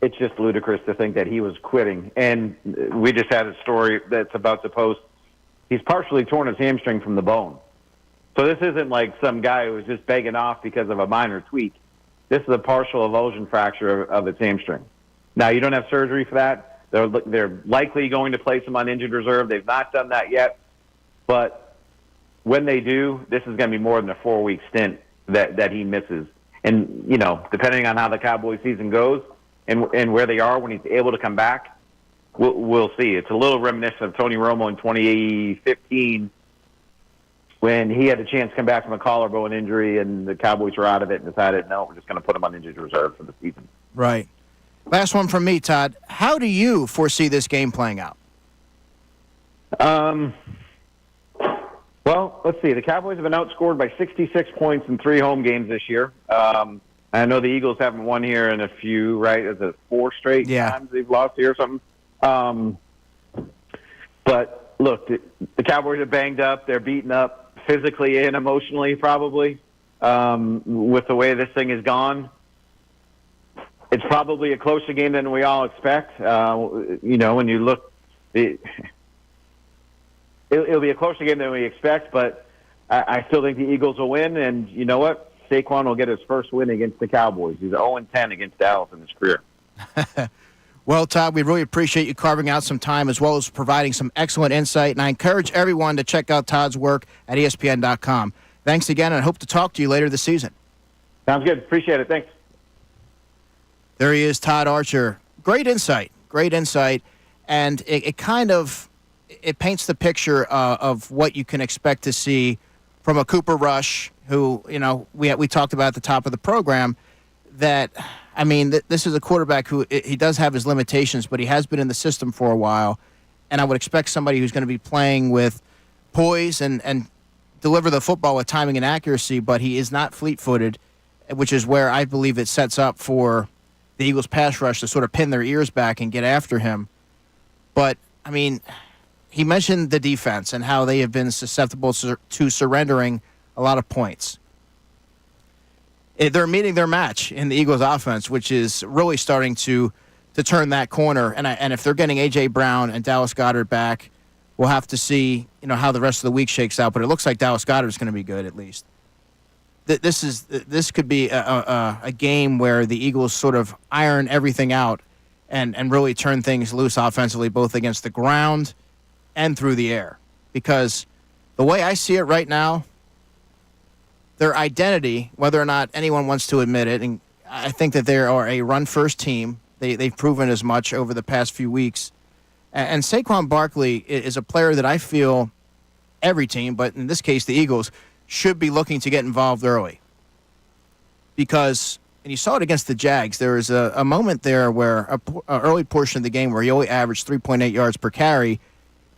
S4: It's just ludicrous to think that he was quitting. And we just had a story that's about to post. He's partially torn his hamstring from the bone. So this isn't like some guy who was just begging off because of a minor tweak. This is a partial avulsion fracture of his hamstring. Now, you don't have surgery for that. They're likely going to place him on injured reserve. They've not done that yet. But when they do, this is going to be more than a 4-week stint that he misses. And, depending on how the Cowboys season goes, and where they are when he's able to come back, we'll see. It's a little reminiscent of Tony Romo in 2015 when he had a chance to come back from a collarbone injury and the Cowboys were out of it and decided, no, we're just going to put him on injured reserve for the season.
S1: Right. Last one from me, Todd. How do you foresee this game playing out?
S4: Well, let's see. The Cowboys have been outscored by 66 points in 3 home games this year. I know the Eagles haven't won here in a few, right? Is it 4 straight times they've lost here or something? But, look, the Cowboys are banged up. They're beaten up physically and emotionally probably with the way this thing has gone. It's probably a closer game than we all expect. When you look, it'll be a closer game than we expect, but I still think the Eagles will win. And you know what? Saquon will get his first win against the Cowboys. He's 0-10 against Dallas in his career.
S1: Well, Todd, we really appreciate you carving out some time as well as providing some excellent insight. And I encourage everyone to check out Todd's work at ESPN.com. Thanks again, and I hope to talk to you later this season.
S4: Sounds good. Appreciate it. Thanks.
S1: There he is, Todd Archer. Great insight. And it kind of paints the picture of what you can expect to see from a Cooper Rush, who, we talked about at the top of the program, that, this is a quarterback who he does have his limitations, but he has been in the system for a while, and I would expect somebody who's going to be playing with poise and deliver the football with timing and accuracy, but he is not fleet-footed, which is where I believe it sets up for the Eagles' pass rush to sort of pin their ears back and get after him. But, he mentioned the defense and how they have been susceptible to surrendering a lot of points. They're meeting their match in the Eagles' offense, which is really starting to turn that corner. And if they're getting A.J. Brown and Dallas Goedert back, we'll have to see how the rest of the week shakes out. But it looks like Dallas Goedert is going to be good at least. This could be a game where the Eagles sort of iron everything out and really turn things loose offensively, both against the ground and through the air. Because the way I see it right now, their identity, whether or not anyone wants to admit it, and I think that they are a run-first team. They've proven as much over the past few weeks. And Saquon Barkley is a player that I feel every team, but in this case the Eagles, should be looking to get involved early. Because, and you saw it against the Jags, there was a moment there where an early portion of the game where he only averaged 3.8 yards per carry,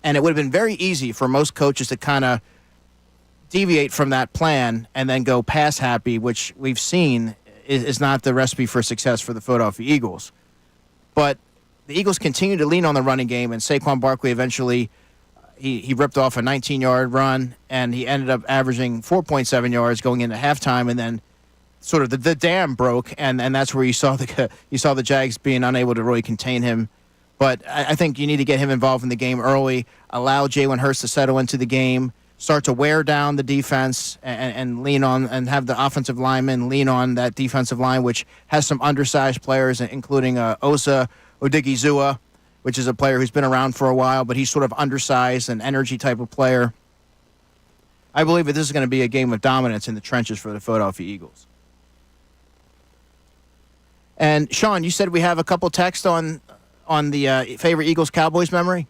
S1: and it would have been very easy for most coaches to kind of deviate from that plan and then go pass happy, which we've seen is not the recipe for success for the Philadelphia Eagles. But the Eagles continue to lean on the running game, and Saquon Barkley eventually he ripped off a 19-yard run, and he ended up averaging 4.7 yards going into halftime, and then sort of the dam broke, and that's where you saw the Jags being unable to really contain him. But I think you need to get him involved in the game early, allow Jalen Hurts to settle into the game, start to wear down the defense, and lean on and have the offensive linemen lean on that defensive line, which has some undersized players, including Osa Odigizua, which is a player who's been around for a while, but he's sort of undersized, an energy type of player. I believe that this is going to be a game of dominance in the trenches for the Philadelphia Eagles. And, Sean, you said we have a couple texts on the favorite Eagles-Cowboys memory?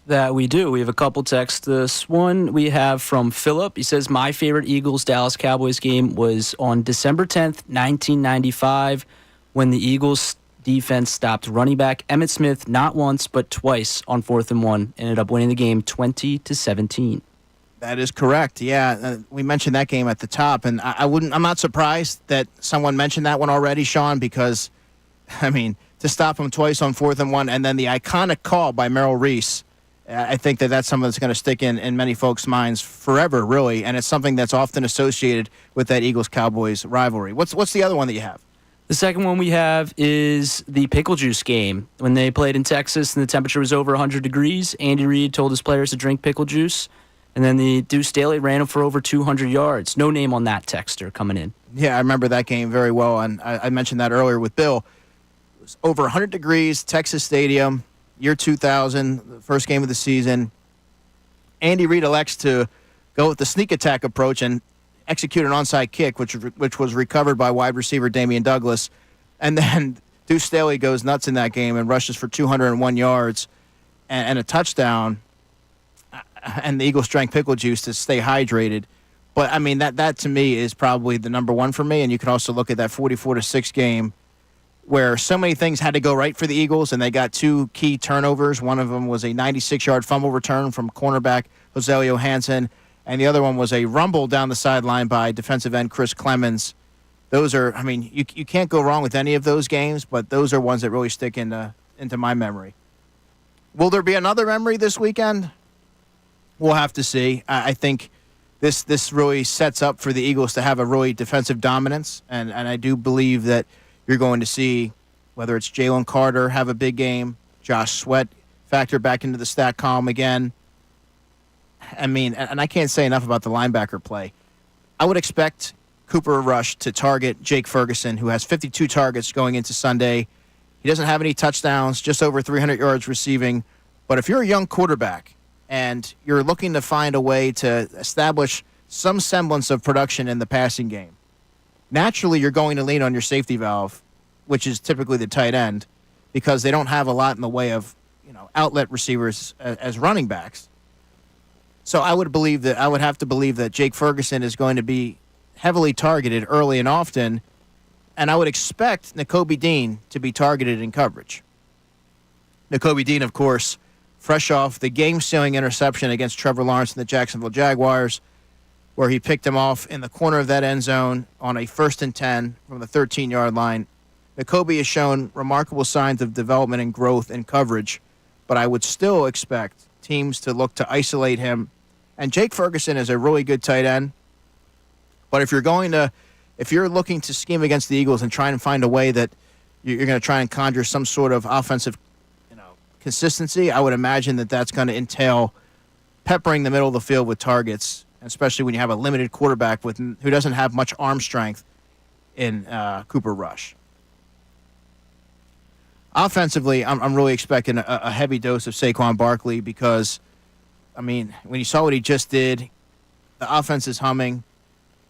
S2: That we do. We have a couple texts. This one we have from Philip. He says, my favorite Eagles-Dallas Cowboys game was on December 10th, 1995, when the Eagles defense stopped running back Emmitt Smith not once but twice on 4th and 1. Ended up winning the game 20-17.
S1: That is correct. Yeah, we mentioned that game at the top, and I'm not surprised that someone mentioned that one already, Sean, because, to stop him twice on 4th and 1, and then the iconic call by Merrill Reese, I think that's something that's going to stick in many folks' minds forever, really, and it's something that's often associated with that Eagles-Cowboys rivalry. What's the other one that you have?
S2: The second one we have is the pickle juice game. When they played in Texas and the temperature was over 100 degrees, Andy Reid told his players to drink pickle juice, and then the Deuce Staley ran him for over 200 yards. No name on that texter coming in.
S1: Yeah, I remember that game very well, and I mentioned that earlier with Bill. It was over 100 degrees, Texas Stadium, year 2000, the first game of the season. Andy Reid elects to go with the sneak attack approach and execute an onside kick, which was recovered by wide receiver Damian Douglas. And then Deuce Staley goes nuts in that game and rushes for 201 yards and a touchdown. And the Eagles drank pickle juice to stay hydrated. But, that to me is probably the number one for me. And you can also look at that 44-6 game where so many things had to go right for the Eagles, and they got two key turnovers. One of them was a 96-yard fumble return from cornerback Joselio Hansen, and the other one was a rumble down the sideline by defensive end Chris Clemens. Those are, you can't go wrong with any of those games, but those are ones that really stick into my memory. Will there be another memory this weekend? We'll have to see. I think this really sets up for the Eagles to have a really defensive dominance, and I do believe that you're going to see whether it's Jalen Carter have a big game, Josh Sweat factor back into the stat column again. I mean, and I can't say enough about the linebacker play. I would expect Cooper Rush to target Jake Ferguson, who has 52 targets going into Sunday. He doesn't have any touchdowns, just over 300 yards receiving. But if you're a young quarterback and you're looking to find a way to establish some semblance of production in the passing game, naturally you're going to lean on your safety valve, which is typically the tight end, because they don't have a lot in the way of outlet receivers as running backs. So I would have to believe that Jake Ferguson is going to be heavily targeted early and often, and I would expect Nakobe Dean to be targeted in coverage. Nakobe Dean, of course, fresh off the game-sealing interception against Trevor Lawrence and the Jacksonville Jaguars, where he picked him off in the corner of that end zone on a 1st and 10 from the 13-yard line. Nakobe has shown remarkable signs of development and growth in coverage, but I would still expect teams to look to isolate him. And Jake Ferguson is a really good tight end. But if you're looking to scheme against the Eagles and try and find a way that you're going to try and conjure some sort of offensive, consistency, I would imagine that that's going to entail peppering the middle of the field with targets, especially when you have a limited quarterback who doesn't have much arm strength in Cooper Rush. Offensively, I'm really expecting a heavy dose of Saquon Barkley because, when you saw what he just did, the offense is humming.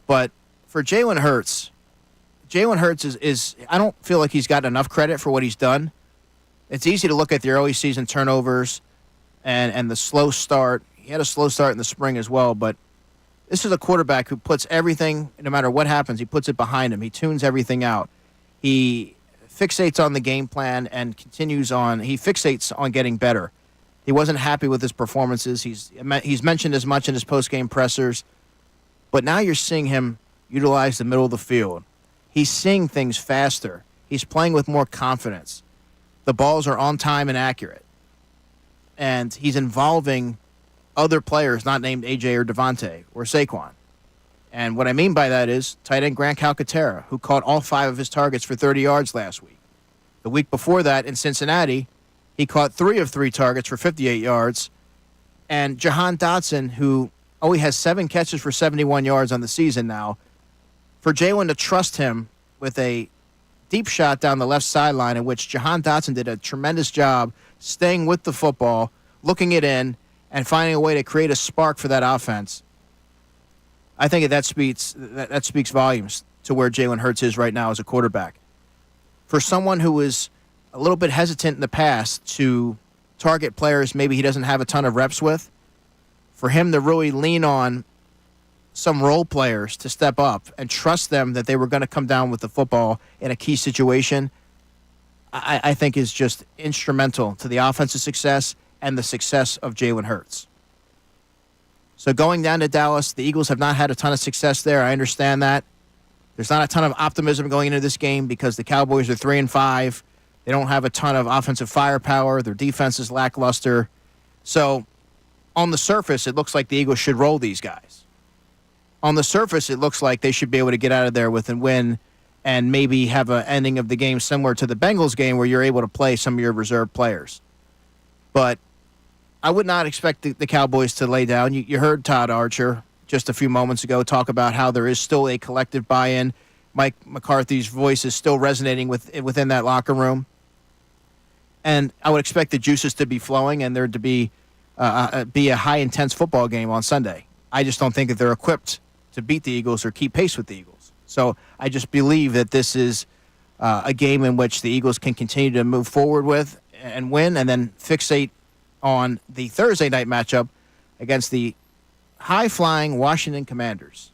S1: But for Jalen Hurts is I don't feel like he's gotten enough credit for what he's done. It's easy to look at the early season turnovers and the slow start. He had a slow start in the spring as well, but this is a quarterback who puts everything, no matter what happens, he puts it behind him. He tunes everything out. He fixates on the game plan and he fixates on getting better. He wasn't happy with his performances. He's mentioned as much in his post-game pressers, but now you're seeing him utilize the middle of the field. He's seeing things faster. He's playing with more confidence. The balls are on time and accurate. And he's involving other players not named AJ or Devontae or Saquon. And what I mean by that is tight end Grant Calcaterra, who caught all 5 of his targets for 30 yards last week. The week before that in Cincinnati, he caught 3 of 3 targets for 58 yards. And Jahan Dotson, who only has 7 catches for 71 yards on the season now, for Jalen to trust him with a deep shot down the left sideline in which Jahan Dotson did a tremendous job staying with the football, looking it in, and finding a way to create a spark for that offense. I think that speaks volumes to where Jalen Hurts is right now as a quarterback. For someone who was a little bit hesitant in the past to target players maybe he doesn't have a ton of reps with, for him to really lean on some role players to step up and trust them that they were going to come down with the football in a key situation, I think is just instrumental to the offensive success and the success of Jalen Hurts. So going down to Dallas, the Eagles have not had a ton of success there. I understand that. There's not a ton of optimism going into this game because the Cowboys are 3-5. They don't have a ton of offensive firepower. Their defense is lackluster. So on the surface, it looks like the Eagles should roll these guys. On the surface, it looks like they should be able to get out of there with a win and maybe have an ending of the game similar to the Bengals game where you're able to play some of your reserve players. But I would not expect the Cowboys to lay down. You heard Todd Archer just a few moments ago talk about how there is still a collective buy-in. Mike McCarthy's voice is still resonating within that locker room. And I would expect the juices to be flowing and there to be a high-intense football game on Sunday. I just don't think that they're equipped to beat the Eagles or keep pace with the Eagles. So I just believe that this is a game in which the Eagles can continue to move forward with and win and then fixate on the Thursday night matchup against the high-flying Washington Commanders.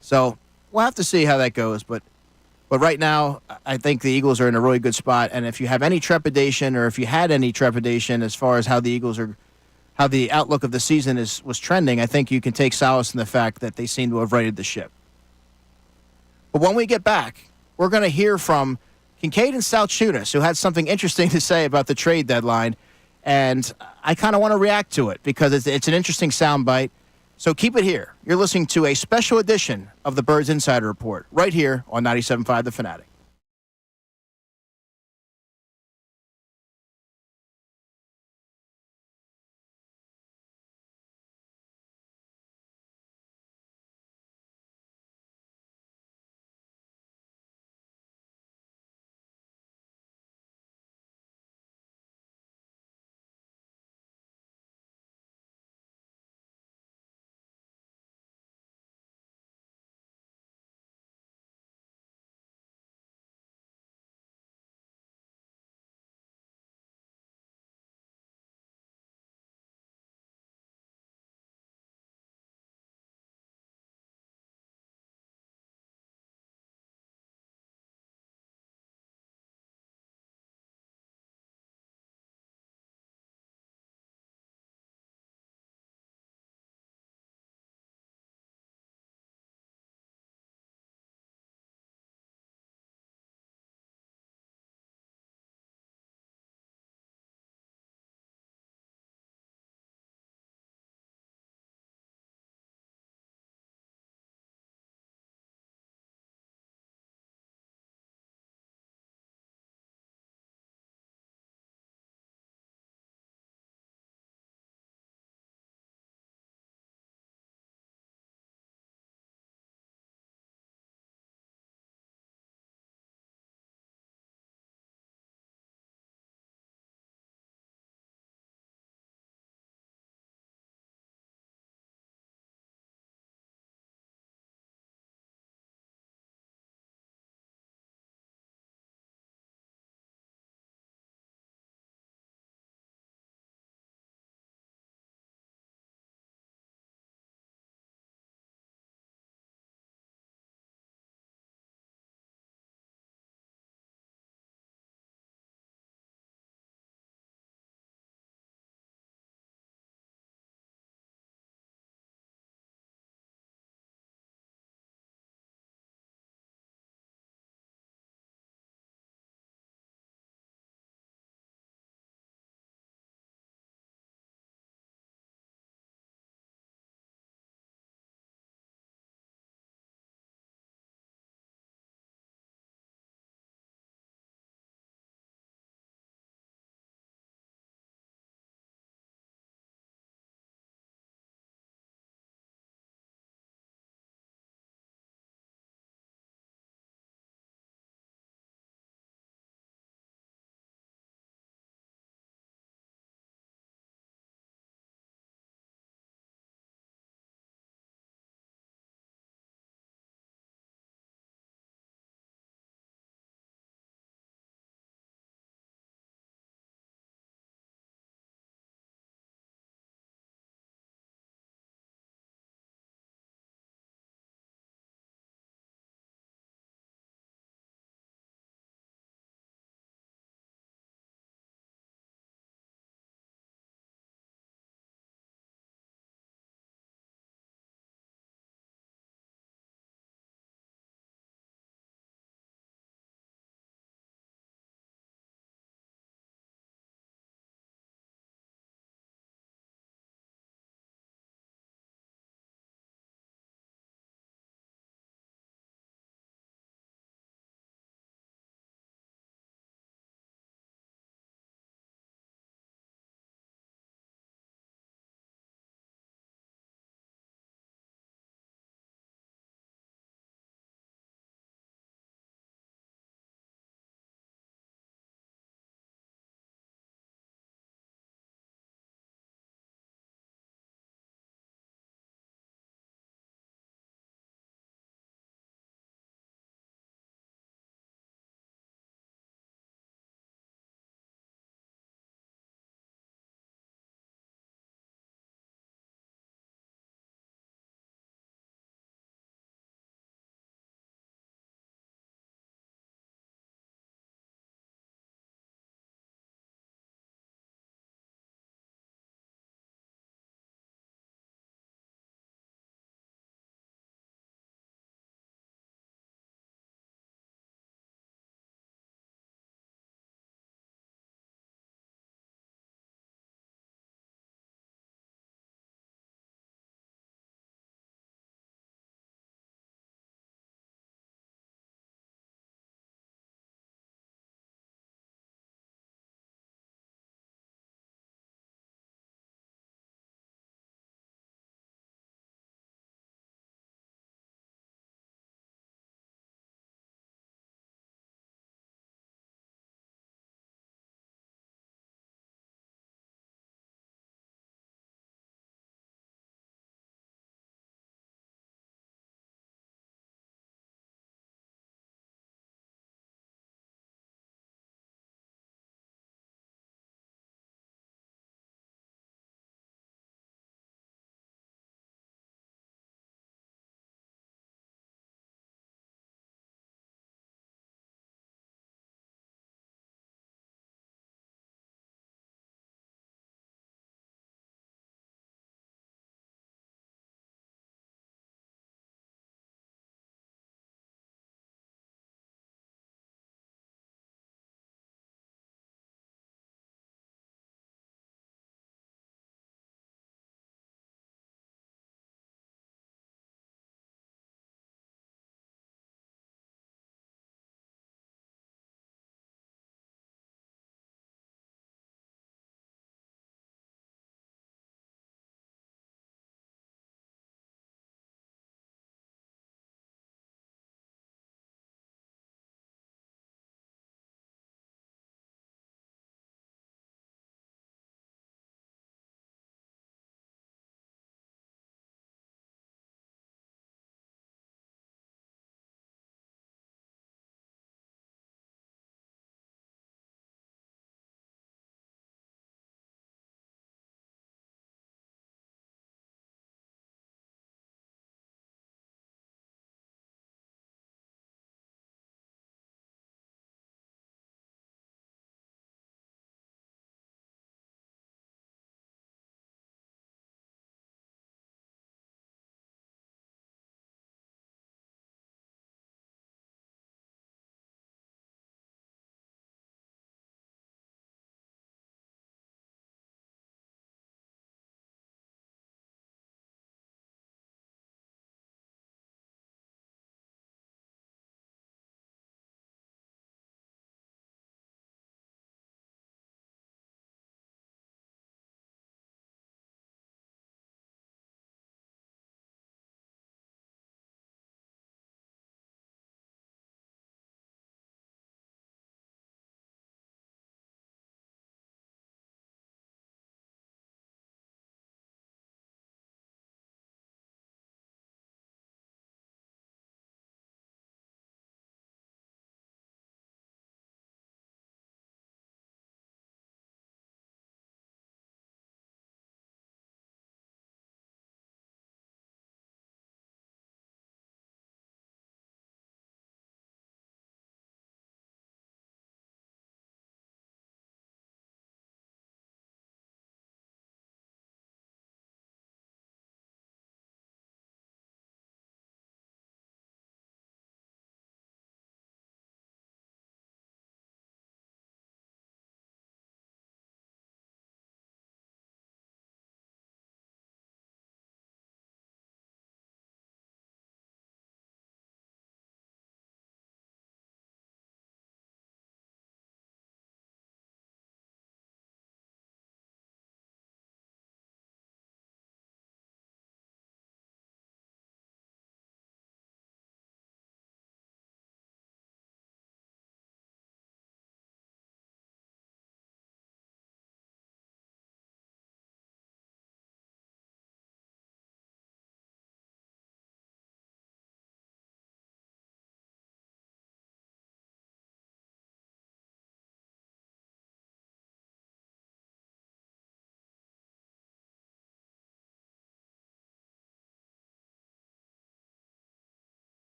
S1: So we'll have to see how that goes. But right now, I think the Eagles are in a really good spot. And if you have any trepidation or if you had any trepidation as far as how the Eagles are, how the outlook of the season was trending, I think you can take solace in the fact that they seem to have righted the ship. But when we get back, we're going to hear from Kincade and Salciunas, who had something interesting to say about the trade deadline. And I kind of want to react to it because it's an interesting soundbite. So keep it here. You're listening to a special edition of the Birds Insider Report right here on 97.5 The Fanatic.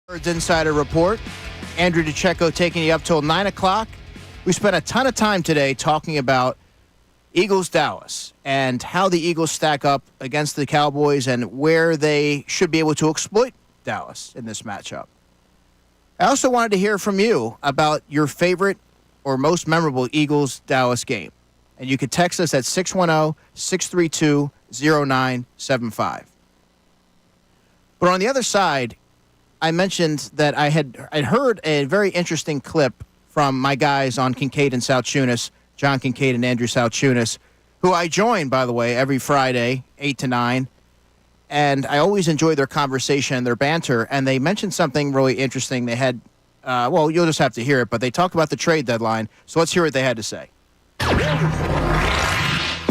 S1: Birds Insider Report. Andrew DiCecco taking you up till 9 o'clock. We spent a ton of time today talking about Eagles-Dallas and how the Eagles stack up against the Cowboys and where they should be able to exploit Dallas in this matchup. I also wanted to hear from you about your favorite or most memorable Eagles-Dallas game. And you could text us at 610-632-0975. But on the other side, I mentioned that I'd heard a very interesting clip from my guys on Kincade and Salciunas, John Kincade and Andrew Salciunas, who I join, by the way, every Friday, 8 to 9. And I always enjoy their conversation and their banter. And they mentioned something really interesting. They had, well, you'll just have to hear it, but they talked about the trade deadline. So let's hear what they had to say.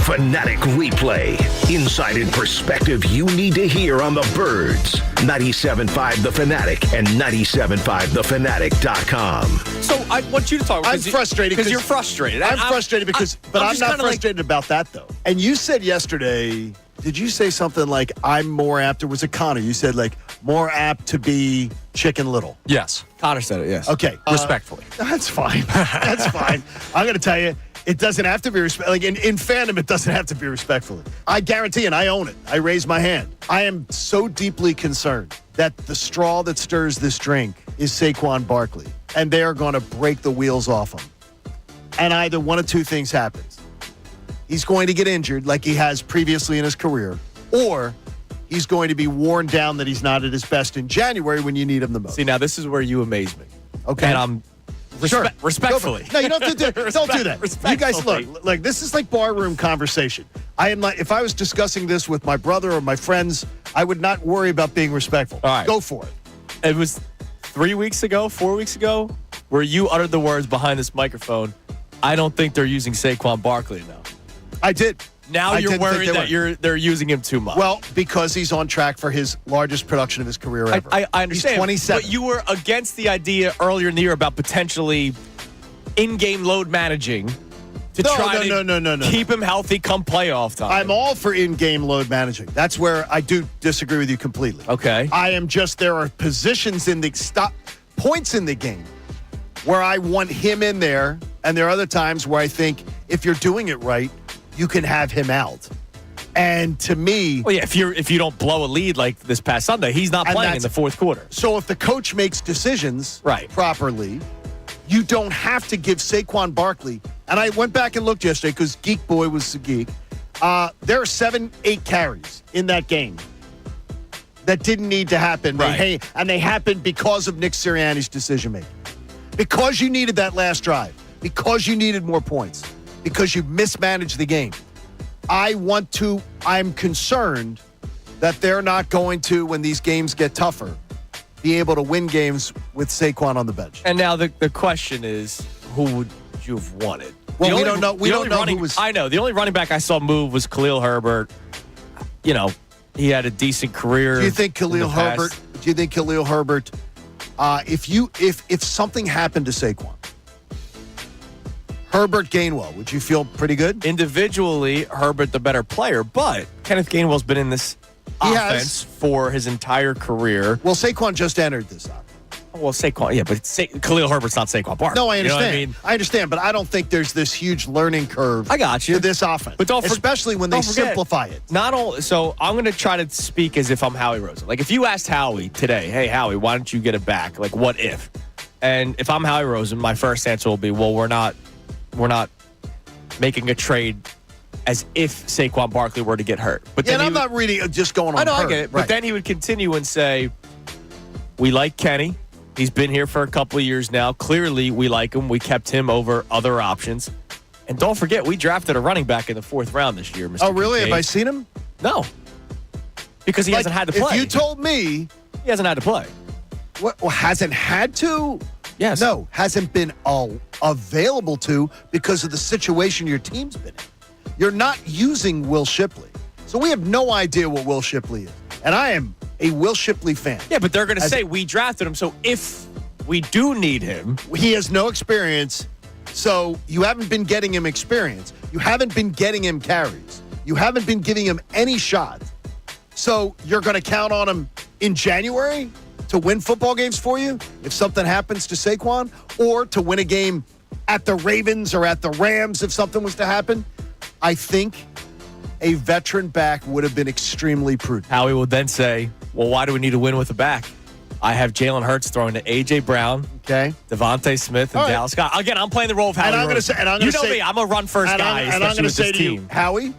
S5: Fanatic Replay. Insight perspective you need to hear on the Birds. 97.5 The Fanatic and 97.5thefanatic.com.
S6: So I want you to talk.
S7: I'm frustrated
S6: because you're frustrated.
S7: I'm frustrated because, but I'm not frustrated about that though. And you said yesterday, did you say something like, I'm more apt, or was it Connor? You said like, more apt to be Chicken Little.
S6: Yes. Connor said it, yes.
S7: Okay.
S6: Respectfully.
S7: That's fine. That's fine. I'm going to tell you, it doesn't have to be respectful. Like in fandom, it doesn't have to be respectfully. I guarantee, and I own it. I raise my hand. I am so deeply concerned that the straw that stirs this drink is Saquon Barkley, and they are going to break the wheels off him. And either one of two things happens. He's going to get injured like he has previously in his career, or he's going to be worn down that he's not at his best in January when you need him the most.
S6: See, now this is where you amaze me.
S7: Okay.
S6: And I'm respectfully.
S7: No, you don't have to don't do that. You guys, look, like this is like barroom conversation. I am like, if I was discussing this with my brother or my friends, I would not worry about being respectful.
S6: All right.
S7: Go for it.
S6: It was 4 weeks ago, where you uttered the words behind this microphone, I don't think they're using Saquon Barkley now.
S7: I did.
S6: Now you're worried that they're using him too much.
S7: Well, because he's on track for his largest production of his career ever.
S6: I understand.
S7: He's 27.
S6: But you were against the idea earlier in the year about potentially in-game load managing to try to keep him healthy come playoff time.
S7: I'm all for in-game load managing. That's where I do disagree with you completely.
S6: Okay.
S7: I am just, there are positions in the points in the game where I want him in there, and there are other times where I think if you're doing it right, you can have him out. And to me...
S6: Well, yeah, if you don't blow a lead like this past Sunday, he's not playing in the fourth quarter.
S7: So if the coach makes decisions properly, you don't have to give Saquon Barkley... And I went back and looked yesterday because Geek Boy was the geek. There are 7-8 carries in that game that didn't need to happen.
S6: Right.
S7: And they happened because of Nick Sirianni's decision-making. Because you needed that last drive. Because you needed more points. Because you mismanaged the game. I'm concerned that they're not going to, when these games get tougher, be able to win games with Saquon on the bench.
S6: And now the question is, who would you have wanted?
S7: Well, we don't know. We don't know who was.
S6: I know. The only running back I saw move was Khalil Herbert. You know, he had a decent career.
S7: Do you think Khalil Herbert? Do you think Khalil Herbert? If something happened to Saquon, Herbert Gainwell, would you feel pretty good?
S6: Individually, Herbert the better player, but Kenneth Gainwell's been in this offense for his entire career.
S7: Well, Saquon just entered this offense.
S6: Well, Saquon, yeah, but Khalil Herbert's not Saquon Barkley.
S7: No, I understand.
S6: You know what I mean?
S7: I understand, but I don't think there's this huge learning curve.
S6: I got you.
S7: To this offense,
S6: but
S7: especially when they simplify it.
S6: Not all. So I'm going to try to speak as if I'm Howie Roseman. Like if you asked Howie today, "Hey Howie, why don't you get it back? Like what if?" And if I'm Howie Roseman, my first answer will be, "Well, we're not making a trade as if Saquon Barkley were to get hurt." But then
S7: I'm not really just going on.
S6: I know,
S7: hurt.
S6: I get it. But then he would continue and say, "We like Kenny. He's been here for a couple of years now. Clearly, we like him. We kept him over other options. And don't forget, we drafted a running back in the fourth round this year, Mr.
S7: Oh, really?
S6: Kincade.
S7: Have I seen him?
S6: No. Because he hasn't had to play.
S7: If you told me...
S6: He hasn't had to play.
S7: What? Well, hasn't had to?
S6: Yes.
S7: No, hasn't been available to because of the situation your team's been in. You're not using Will Shipley. So we have no idea what Will Shipley is. And I am a Will Shipley fan.
S6: Yeah, but they're going to say we drafted him, so if we do need him...
S7: He has no experience, so you haven't been getting him experience. You haven't been getting him carries. You haven't been giving him any shot. So you're going to count on him in January? to win football games for you if something happens to Saquon, or to win a game at the Ravens or at the Rams if something was to happen, I think a veteran back would have been extremely prudent.
S6: Howie would then say, well, why do we need to win with a back? I have Jalen Hurts throwing to A.J. Brown,
S7: Okay.
S6: Devontae Smith, and
S7: All right.
S6: Dallas Scott. Again, I'm playing the role of Howie.
S7: And I'm going to say,
S6: you know me, I'm a run-first guy,
S7: and I'm
S6: especially
S7: going to
S6: with
S7: say
S6: this
S7: to you,
S6: team.
S7: Howie,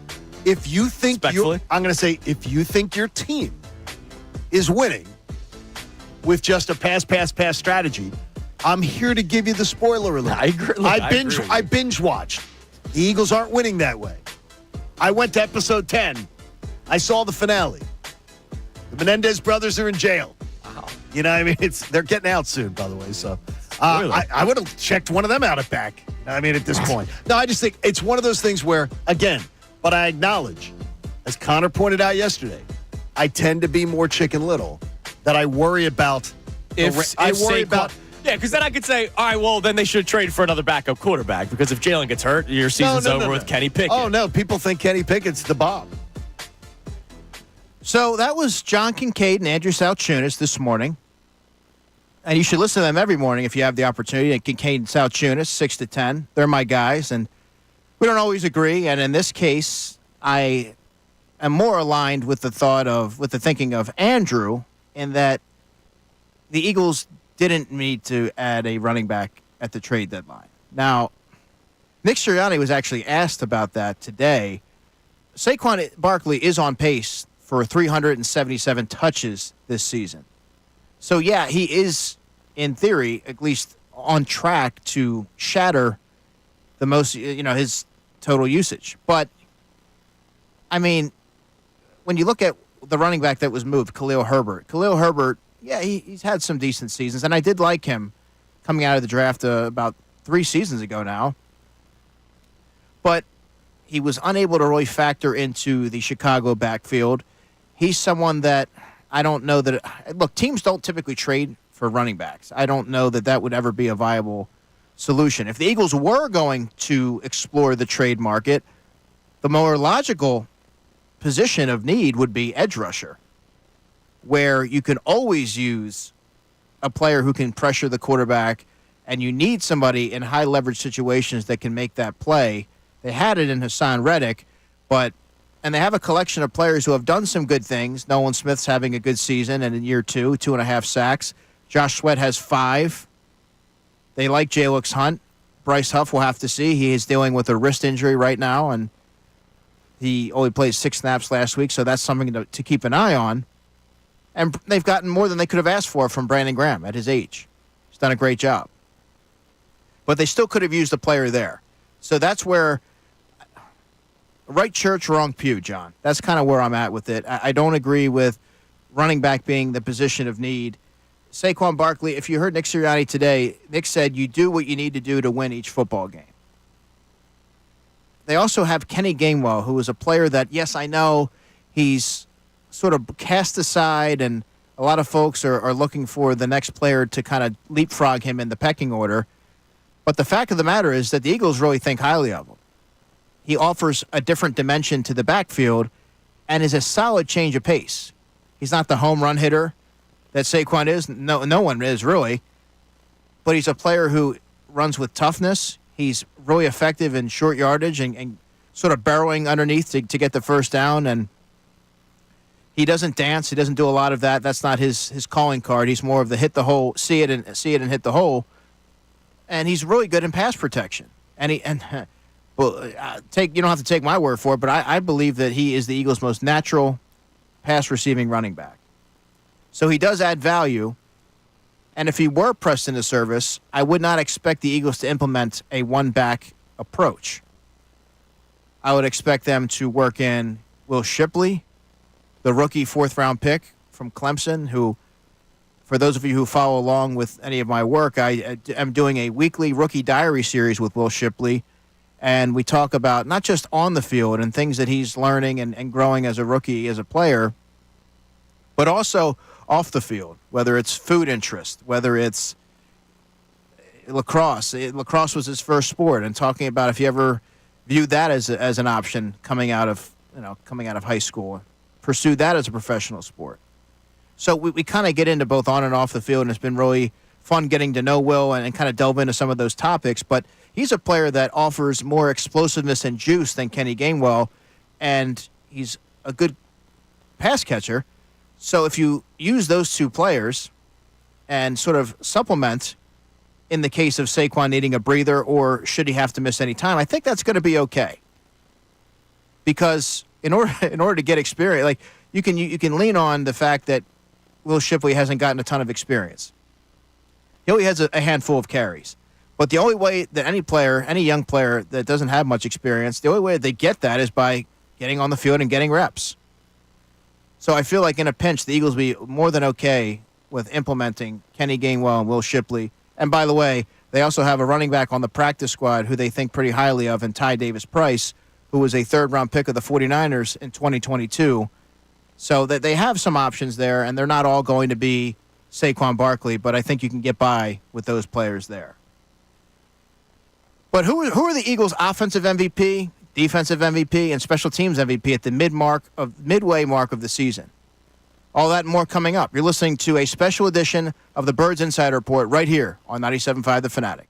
S7: if you think
S6: Respectfully.
S7: I'm going to say, if you think your team is winning with just a pass strategy, I'm here to give you the spoiler alert.
S6: I agree. Look,
S7: I binge watched. The Eagles aren't winning that way. I went to episode 10. I saw the finale. The Menendez brothers are in jail.
S6: Wow.
S7: You know what I mean? They're getting out soon, by the way. So
S6: Really?
S7: I would have checked one of them out at back. You know what I mean, at this point. No, I just think it's one of those things where, again, but I acknowledge, as Connor pointed out yesterday, I tend to be more Chicken Little, that I worry about.
S6: If
S7: worry
S6: Saquon-
S7: about.
S6: Yeah, because then I could say, all right, well, then they should trade for another backup quarterback, because if Jalen gets hurt, your season's over with Kenny Pickett.
S7: Oh, no. People think Kenny Pickett's the Bob.
S1: So that was John Kincade and Andrew Salciunas this morning. And you should listen to them every morning if you have the opportunity. And Kincade and Salciunas, 6 to 10. They're my guys. And we don't always agree. And in this case, I am more aligned with the thinking of Andrew, in that the Eagles didn't need to add a running back at the trade deadline. Now, Nick Sirianni was actually asked about that today. Saquon Barkley is on pace for 377 touches this season. So, yeah, he is, in theory, at least on track to shatter the most, his total usage. But, I mean, when you look at the running back that was moved, Khalil Herbert, yeah, he's had some decent seasons, and I did like him coming out of the draft about 3 seasons ago now. But he was unable to really factor into the Chicago backfield. He's someone that I don't know that look, teams don't typically trade for running backs. I don't know that would ever be a viable solution. If the Eagles were going to explore the trade market, the more logical position of need would be edge rusher, where you can always use a player who can pressure the quarterback, and you need somebody in high leverage situations that can make that play. They had it in Hassan Reddick, and they have a collection of players who have done some good things. Nolan Smith's having a good season, and in year 2, 2.5 sacks. Josh Sweat has 5. They like Jalix Hunt. Bryce Huff, we'll have to see. He is dealing with a wrist injury right now, and he only played 6 snaps last week, so that's something to keep an eye on. And they've gotten more than they could have asked for from Brandon Graham at his age. He's done a great job. But they still could have used a player there. So that's where, right church, wrong pew, John. That's kind of where I'm at with it. I don't agree with running back being the position of need. Saquon Barkley, if you heard Nick Sirianni today, Nick said you do what you need to do to win each football game. They also have Kenny Gainwell, who is a player that, yes, I know he's sort of cast aside, and a lot of folks are looking for the next player to kind of leapfrog him in the pecking order. But the fact of the matter is that the Eagles really think highly of him. He offers a different dimension to the backfield and is a solid change of pace. He's not the home run hitter that Saquon is. No one is, really. But he's a player who runs with toughness. He's really effective in short yardage and sort of burrowing underneath to get the first down. And he doesn't dance. He doesn't do a lot of that. That's not his calling card. He's more of the hit the hole, see it and hit the hole. And he's really good in pass protection. Well, you don't have to take my word for it, but I believe that he is the Eagles' most natural pass receiving running back. So he does add value. And if he were pressed into service, I would not expect the Eagles to implement a one-back approach. I would expect them to work in Will Shipley, the rookie 4th-round pick from Clemson, who, for those of you who follow along with any of my work, I am doing a weekly rookie diary series with Will Shipley, and we talk about not just on the field and things that he's learning and growing as a rookie, as a player, but also off the field, whether it's food interest, whether it's lacrosse. Lacrosse was his first sport, and talking about if you ever viewed that as an option coming out of high school, pursued that as a professional sport. So we kind of get into both on and off the field, and it's been really fun getting to know Will and kind of delve into some of those topics. But he's a player that offers more explosiveness and juice than Kenny Gainwell, and he's a good pass catcher. So if you use those two players and sort of supplement in the case of Saquon needing a breather or should he have to miss any time, I think that's going to be okay. Because in order to get experience, like you can lean on the fact that Will Shipley hasn't gotten a ton of experience. He only has a handful of carries. But the only way that any young player that doesn't have much experience, the only way they get that is by getting on the field and getting reps. So I feel like in a pinch, the Eagles will be more than okay with implementing Kenny Gainwell and Will Shipley. And by the way, they also have a running back on the practice squad who they think pretty highly of in Ty Davis-Price, who was a third-round pick of the 49ers in 2022. So that they have some options there, and they're not all going to be Saquon Barkley, but I think you can get by with those players there. But who are the Eagles' offensive MVP, defensive MVP, and special teams MVP at the midway mark of the season? All that and more coming up. You're listening to a special edition of the Birds Insider Report right here on 97.5 The Fanatic.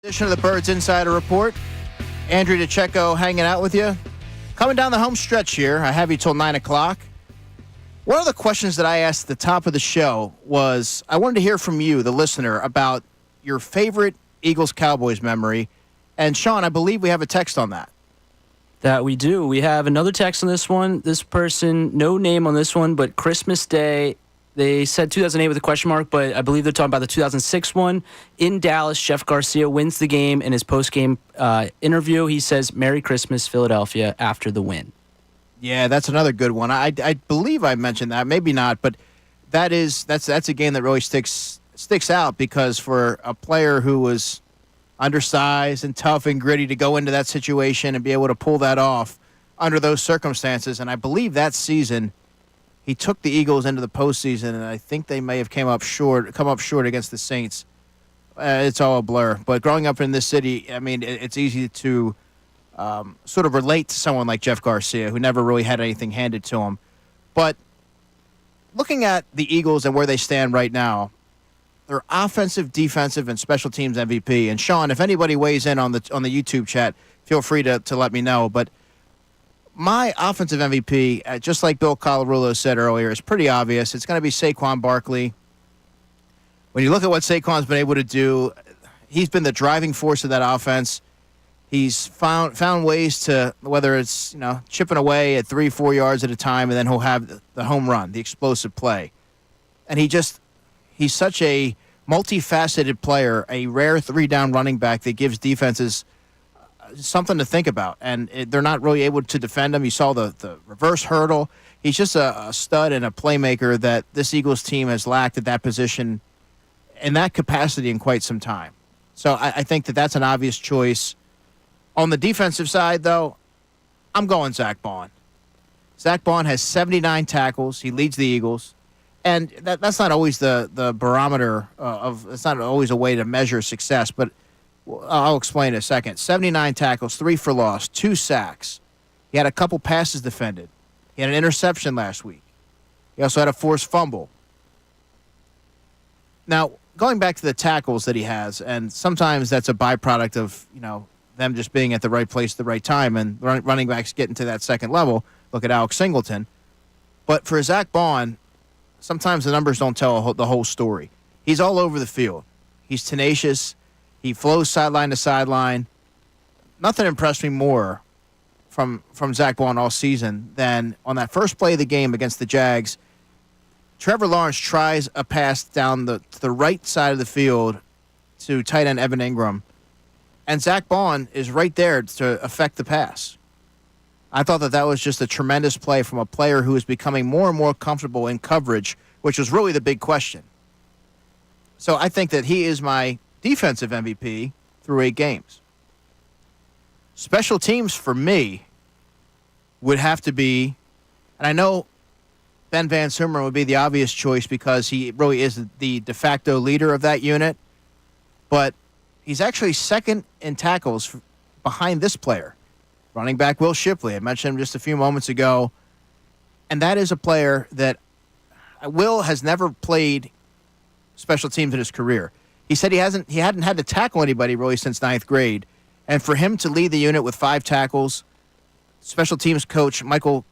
S1: Edition of the Birds Insider Report. Andrew DeCecco hanging out with you. Coming down the home stretch here. I have you till 9 o'clock. One of the questions that I asked at the top of the show was I wanted to hear from you, the listener, about your favorite Eagles-Cowboys memory. And, Sean, I believe we have a text on that.
S2: That we do. We have another text on this one. This person, no name on this one, but Christmas Day. They said 2008 with a question mark, but I believe they're talking about the 2006 one. In Dallas, Jeff Garcia wins the game. In his post-game interview, he says, "Merry Christmas, Philadelphia," after the win.
S1: Yeah, that's another good one. I believe I mentioned that. Maybe not, but that's a game that really sticks out because for a player who was undersized and tough and gritty to go into that situation and be able to pull that off under those circumstances, and I believe that season he took the Eagles into the postseason, and I think they may have come up short against the Saints. It's all a blur. But growing up in this city, I mean, it's easy to sort of relate to someone like Jeff Garcia, who never really had anything handed to him. But looking at the Eagles and where they stand right now, they're offensive, defensive, and special teams MVP. And Sean, if anybody weighs in on the YouTube chat, feel free to let me know. But my offensive MVP, just like Bill Colarulo said earlier, is pretty obvious. It's going to be Saquon Barkley. When you look at what Saquon's been able to do, he's been the driving force of that offense. He's found ways to, whether it's chipping away at 3-4 yards at a time, and then he'll have the home run, the explosive play. And he's such a multifaceted player, a rare 3-down running back that gives defenses something to think about, and they're not really able to defend him. You saw the reverse hurdle. He's just a stud and a playmaker that this Eagles team has lacked at that position in that capacity in quite some time. So I think that's an obvious choice. On the defensive side, though, I'm going Zach Bond. Zach Bond has 79 tackles. He leads the Eagles. And that's not always the barometer it's not always a way to measure success, but I'll explain in a second. 79 tackles, 3 for loss, 2 sacks. He had a couple passes defended. He had an interception last week. He also had a forced fumble. Now, going back to the tackles that he has, and sometimes that's a byproduct of, them just being at the right place at the right time and running backs getting to that second level. Look at Alex Singleton. But for Zach Bond, sometimes the numbers don't tell the whole story. He's all over the field. He's tenacious. He flows sideline to sideline. Nothing impressed me more from Zach Bond all season than on that first play of the game against the Jags. Trevor Lawrence tries a pass down the right side of the field to tight end Evan Ingram, and Zach Bond is right there to affect the pass. I thought that was just a tremendous play from a player who is becoming more and more comfortable in coverage, which was really the big question. So I think that he is my defensive MVP through 8 games. Special teams for me would have to be, and I know Ben Van Sumeren would be the obvious choice because he really is the de facto leader of that unit, but he's actually second in tackles behind this player, running back Will Shipley. I mentioned him just a few moments ago, and that is a player that Will has never played special teams in his career. He said he hadn't had to tackle anybody really since 9th grade. And for him to lead the unit with 5 tackles, special teams coach Michael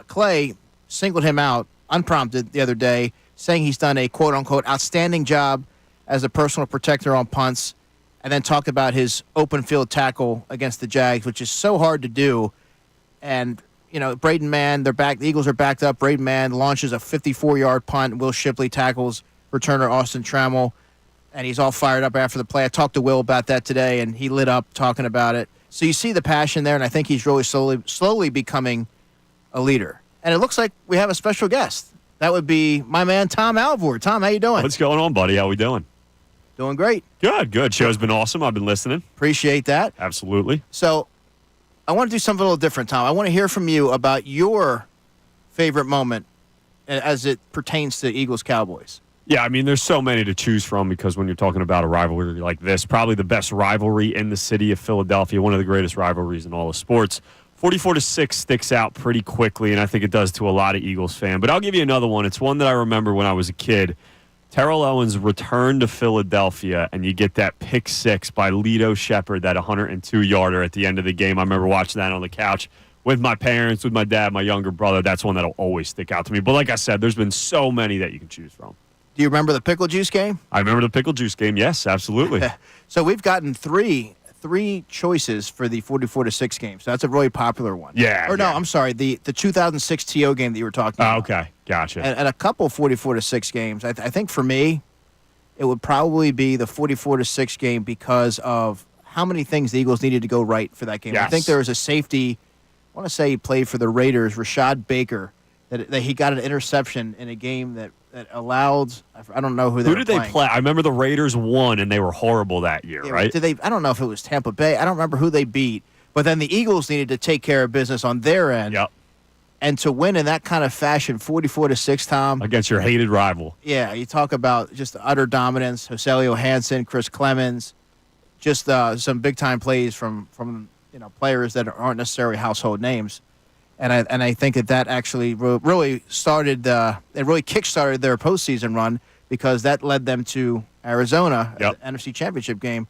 S1: Clay singled him out unprompted the other day, saying he's done a quote-unquote outstanding job as a personal protector on punts, and then talked about his open field tackle against the Jags, which is so hard to do. And, Braden Mann, the Eagles are backed up. Braden Mann launches a 54-yard punt. Will Shipley tackles returner Austin Trammell. And he's all fired up after the play. I talked to Will about that today, and he lit up talking about it. So you see the passion there, and I think he's really slowly becoming a leader. And it looks like we have a special guest. That would be my man, Tom Alvord. Tom, how you doing?
S8: What's going on, buddy? How we doing?
S1: Doing great.
S8: Good. Show's been awesome. I've been listening.
S1: Appreciate that.
S8: Absolutely.
S1: So I want to do something a little different, Tom. I want to hear from you about your favorite moment as it pertains to Eagles-Cowboys.
S8: Yeah, I mean, there's so many to choose from because when you're talking about a rivalry like this, probably the best rivalry in the city of Philadelphia, one of the greatest rivalries in all of sports. 44-6 sticks out pretty quickly, and I think it does to a lot of Eagles fans. But I'll give you another one. It's one that I remember when I was a kid. Terrell Owens returned to Philadelphia, and you get that pick six by Lito Shepherd, that 102-yarder at the end of the game. I remember watching that on the couch with my parents, with my dad, my younger brother. That's one that'll always stick out to me. But like I said, there's been so many that you can choose from.
S1: Do you remember the pickle juice game?
S8: I remember the pickle juice game. Yes, absolutely.
S1: So we've gotten three choices for the 44-6 game. So that's a really popular one.
S8: Yeah.
S1: Or no,
S8: yeah.
S1: I'm sorry, the 2006 TO game that you were talking about.
S8: Okay, gotcha.
S1: And a couple 44-6 games. I think for me, it would probably be the 44-6 game because of how many things the Eagles needed to go right for that game.
S8: Yes.
S1: I think there was a safety. I want to say he played for the Raiders, Rashad Baker, that he got an interception in a game that allowed. I don't know who they
S8: Who
S1: were
S8: did they
S1: playing.
S8: play? I remember the Raiders won, and they were horrible that year,
S1: Yeah,
S8: right?
S1: Did they? I don't know if it was Tampa Bay. I don't remember who they beat. But then the Eagles needed to take care of business on their end.
S8: Yep.
S1: And to win in that kind of fashion, 44-6, Tom.
S8: Against your hated rival.
S1: Yeah, you talk about just utter dominance. Joselio Hansen, Chris Clemens, just some big time plays from players that aren't necessarily household names. And I think that actually really started. It really kickstarted their postseason run because that led them to Arizona,
S8: Yep.
S1: the NFC Championship game.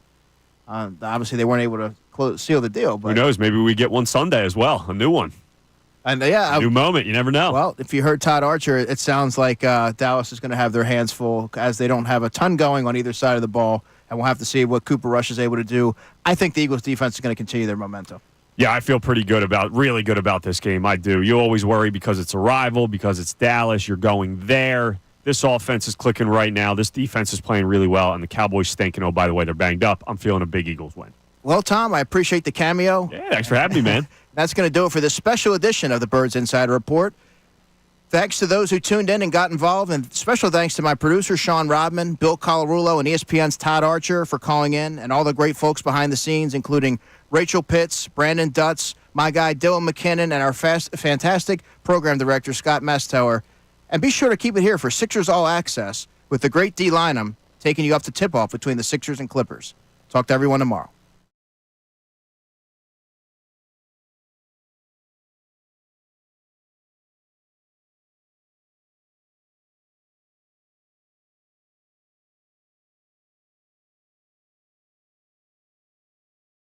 S1: Obviously, they weren't able to seal the deal. But
S8: Who knows? Maybe we get one Sunday as well, a new one.
S1: And yeah,
S8: New moment. You never know.
S1: well, if you heard Todd Archer, it sounds like Dallas is going to have their hands full as they don't have a ton going on either side of the ball, and we'll have to see what Cooper Rush is able to do. I think the Eagles' defense is going to continue their momentum.
S8: Yeah, I feel really good about this game. I do. You always worry because it's a rival, because it's Dallas. You're going there. This offense is clicking right now. This defense is playing really well, and the Cowboys stinking. Oh, by the way, they're banged up. I'm feeling a big Eagles win.
S1: Well, Tom, I appreciate the cameo.
S8: Yeah, thanks for having me, man.
S1: That's going to do it for this special edition of the Birds Insider Report. Thanks to those who tuned in and got involved, and special thanks to my producer, Sean Rodman, Bill Colarulo, and ESPN's Todd Archer for calling in, and all the great folks behind the scenes, including Rachel Pitts, Brandon Dutz, my guy Dylan McKinnon, and our fantastic program director, Scott Mestower. And be sure to keep it here for Sixers All Access with the great D. Lynam taking you up to tip-off between the Sixers and Clippers. Talk to everyone tomorrow.